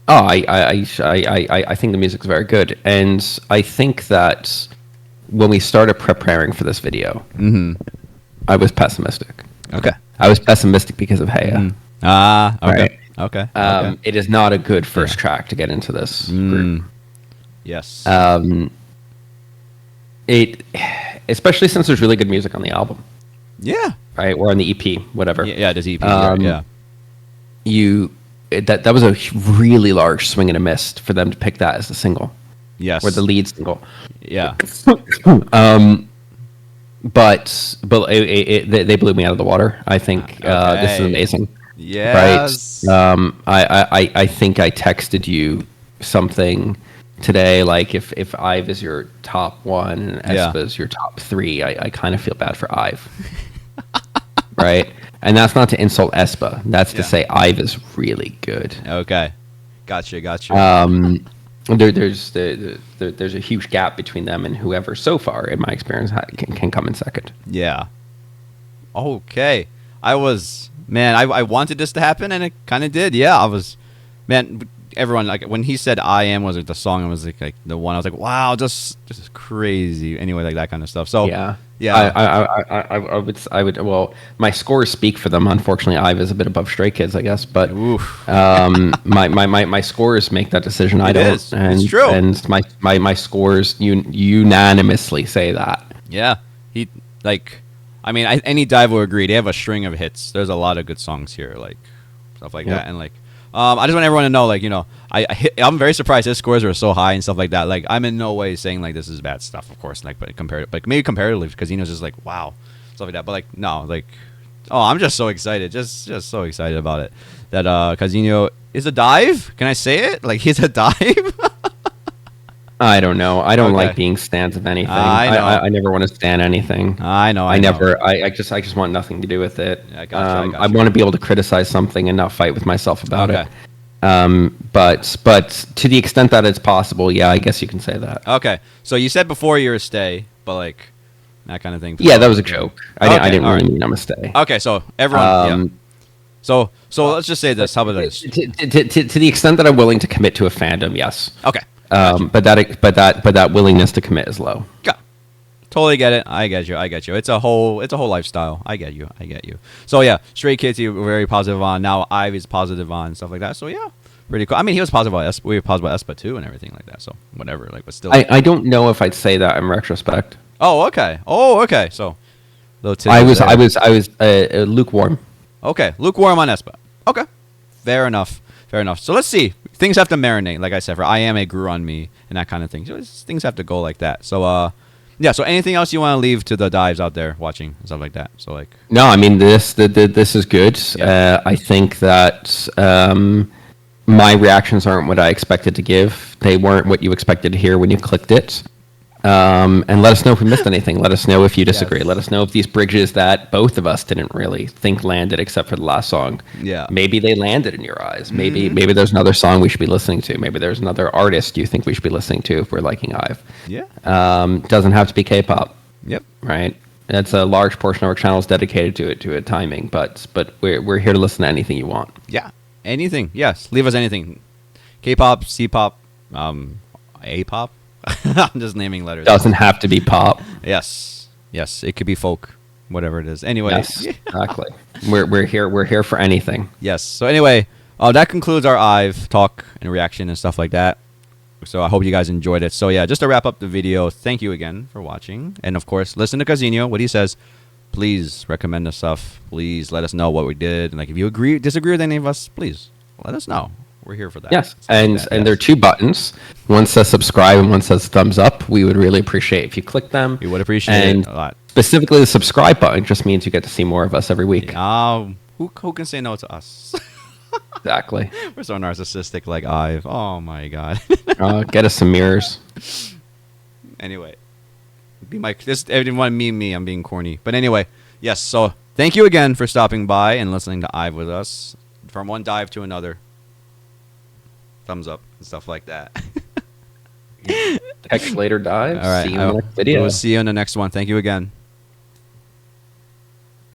Speaker 2: Oh, I think the music's very good, and I think that when we started preparing for this video, I was pessimistic.
Speaker 1: Okay,
Speaker 2: I was pessimistic because of Hey Ya.
Speaker 1: Okay,
Speaker 2: right?
Speaker 1: Okay.
Speaker 2: It is not a good first track to get into this group.
Speaker 1: Yes.
Speaker 2: Especially since there's really good music on the album.
Speaker 1: Yeah.
Speaker 2: right? Or on the EP, whatever.
Speaker 1: Yeah, does EP, yeah.
Speaker 2: That was a really large swing and a miss for them to pick that as the single.
Speaker 1: Yes.
Speaker 2: Or the lead single.
Speaker 1: Yeah.
Speaker 2: But they blew me out of the water. I think this is amazing.
Speaker 1: Yes.
Speaker 2: Right. I think I texted you something today, like if IVE is your top one and aespa is your top three, I kind of feel bad for IVE. Right? And that's not to insult aespa. That's to say IVE is really good.
Speaker 1: Okay. Gotcha.
Speaker 2: There's a huge gap between them and whoever so far, in my experience, can come in second.
Speaker 1: Yeah. Okay. I wanted this to happen, and it kind of did. Yeah, everyone, like, when he said "I Am" was like the song, it was like the one I was like, wow, just crazy. Anyway, like that kind of stuff. So
Speaker 2: yeah. I would. Well, my scores speak for them. Unfortunately, IVE is a bit above Stray Kids, I guess. But my scores make that decision. I don't.
Speaker 1: It's true.
Speaker 2: And my scores unanimously say that.
Speaker 1: Yeah, any dive will agree. They have a string of hits. There's a lot of good songs here, like stuff like that, and like. I just want everyone to know, like, I'm very surprised his scores are so high and stuff like that. Like, I'm in no way saying like this is bad stuff, of course. Like, but maybe comparatively, because Kazino's just like wow, stuff like that. But like, no, like, I'm just so excited, just so excited about it that Kazino is a dive. Can I say it? Like, he's a dive.
Speaker 2: I don't know. I don't like being stans of anything. I never want to stan anything.
Speaker 1: I know.
Speaker 2: I just want nothing to do with it.
Speaker 1: Yeah, I gotcha.
Speaker 2: I want to be able to criticize something and not fight with myself about it. But to the extent that it's possible, yeah, I guess you can say that.
Speaker 1: Okay. So you said before you're a stay, but like that kind of thing.
Speaker 2: Yeah, that was a joke. I didn't really mean I'm a stay.
Speaker 1: Okay, so everyone. So let's just say this. How about this?
Speaker 2: To the extent that I'm willing to commit to a fandom, yes.
Speaker 1: Okay.
Speaker 2: But that willingness to commit is low.
Speaker 1: Yeah. Totally get it. I get you. It's a whole lifestyle. I get you. So yeah, Stray Kids you were very positive on. Now IVE is positive on stuff like that. So yeah, pretty cool. I mean, he was positive about aespa. We were positive about aespa too and everything like that. So whatever. Like, but still.
Speaker 2: I don't know if I'd say that in retrospect.
Speaker 1: Oh okay. So.
Speaker 2: I was lukewarm.
Speaker 1: Okay, lukewarm on aespa. Okay, fair enough. So let's see. Things have to marinate, like I said. For I Am, it grew on me and that kind of thing. So things have to go like that. So yeah. So anything else you want to leave to the dives out there watching and stuff like that? So like.
Speaker 2: No, I mean this is good. Yeah. I think that my reactions aren't what I expected to give. They weren't what you expected to hear when you clicked it. And let us know if we missed anything. Let us know if you disagree. Yes. Let us know if these bridges that both of us didn't really think landed, except for the last song.
Speaker 1: Yeah.
Speaker 2: Maybe they landed in your eyes. Maybe there's another song we should be listening to. Maybe there's another artist you think we should be listening to if we're liking IVE.
Speaker 1: Yeah.
Speaker 2: Doesn't have to be K-pop.
Speaker 1: Yep.
Speaker 2: Right. That's a large portion of our channel is dedicated to it timing. But we're here to listen to anything you want.
Speaker 1: Yeah. Anything. Yes. Leave us anything. K-pop, C-pop, A-pop. I'm just naming letters.
Speaker 2: Doesn't have to be pop.
Speaker 1: Yes, it could be folk, whatever it is. Anyway,
Speaker 2: yes, exactly. We're here for anything.
Speaker 1: Yes. So anyway, that concludes our IVE talk and reaction and stuff like that. So I hope you guys enjoyed it. So yeah, just to wrap up the video, thank you again for watching, and of course, listen to Kazino, what he says. Please recommend the stuff. Please let us know what we did, and like if you disagree with any of us, please let us know. We're here for that.
Speaker 2: Yes, and there are two buttons. One says subscribe and one says thumbs up. We would really appreciate if you click them.
Speaker 1: We would appreciate it a lot.
Speaker 2: Specifically, the subscribe button just means you get to see more of us every week.
Speaker 1: Who can say no to us?
Speaker 2: Exactly.
Speaker 1: We're so narcissistic like IVE. Oh my god.
Speaker 2: Get us some mirrors.
Speaker 1: Anyway, everyone meme me. I'm being corny. But anyway, yes. So thank you again for stopping by and listening to IVE with us. From one dive to another. Thumbs up and stuff like that.
Speaker 2: Catch you later, dives.
Speaker 1: All right.
Speaker 2: See you in the next video.
Speaker 1: We'll see you in the next one. Thank you again.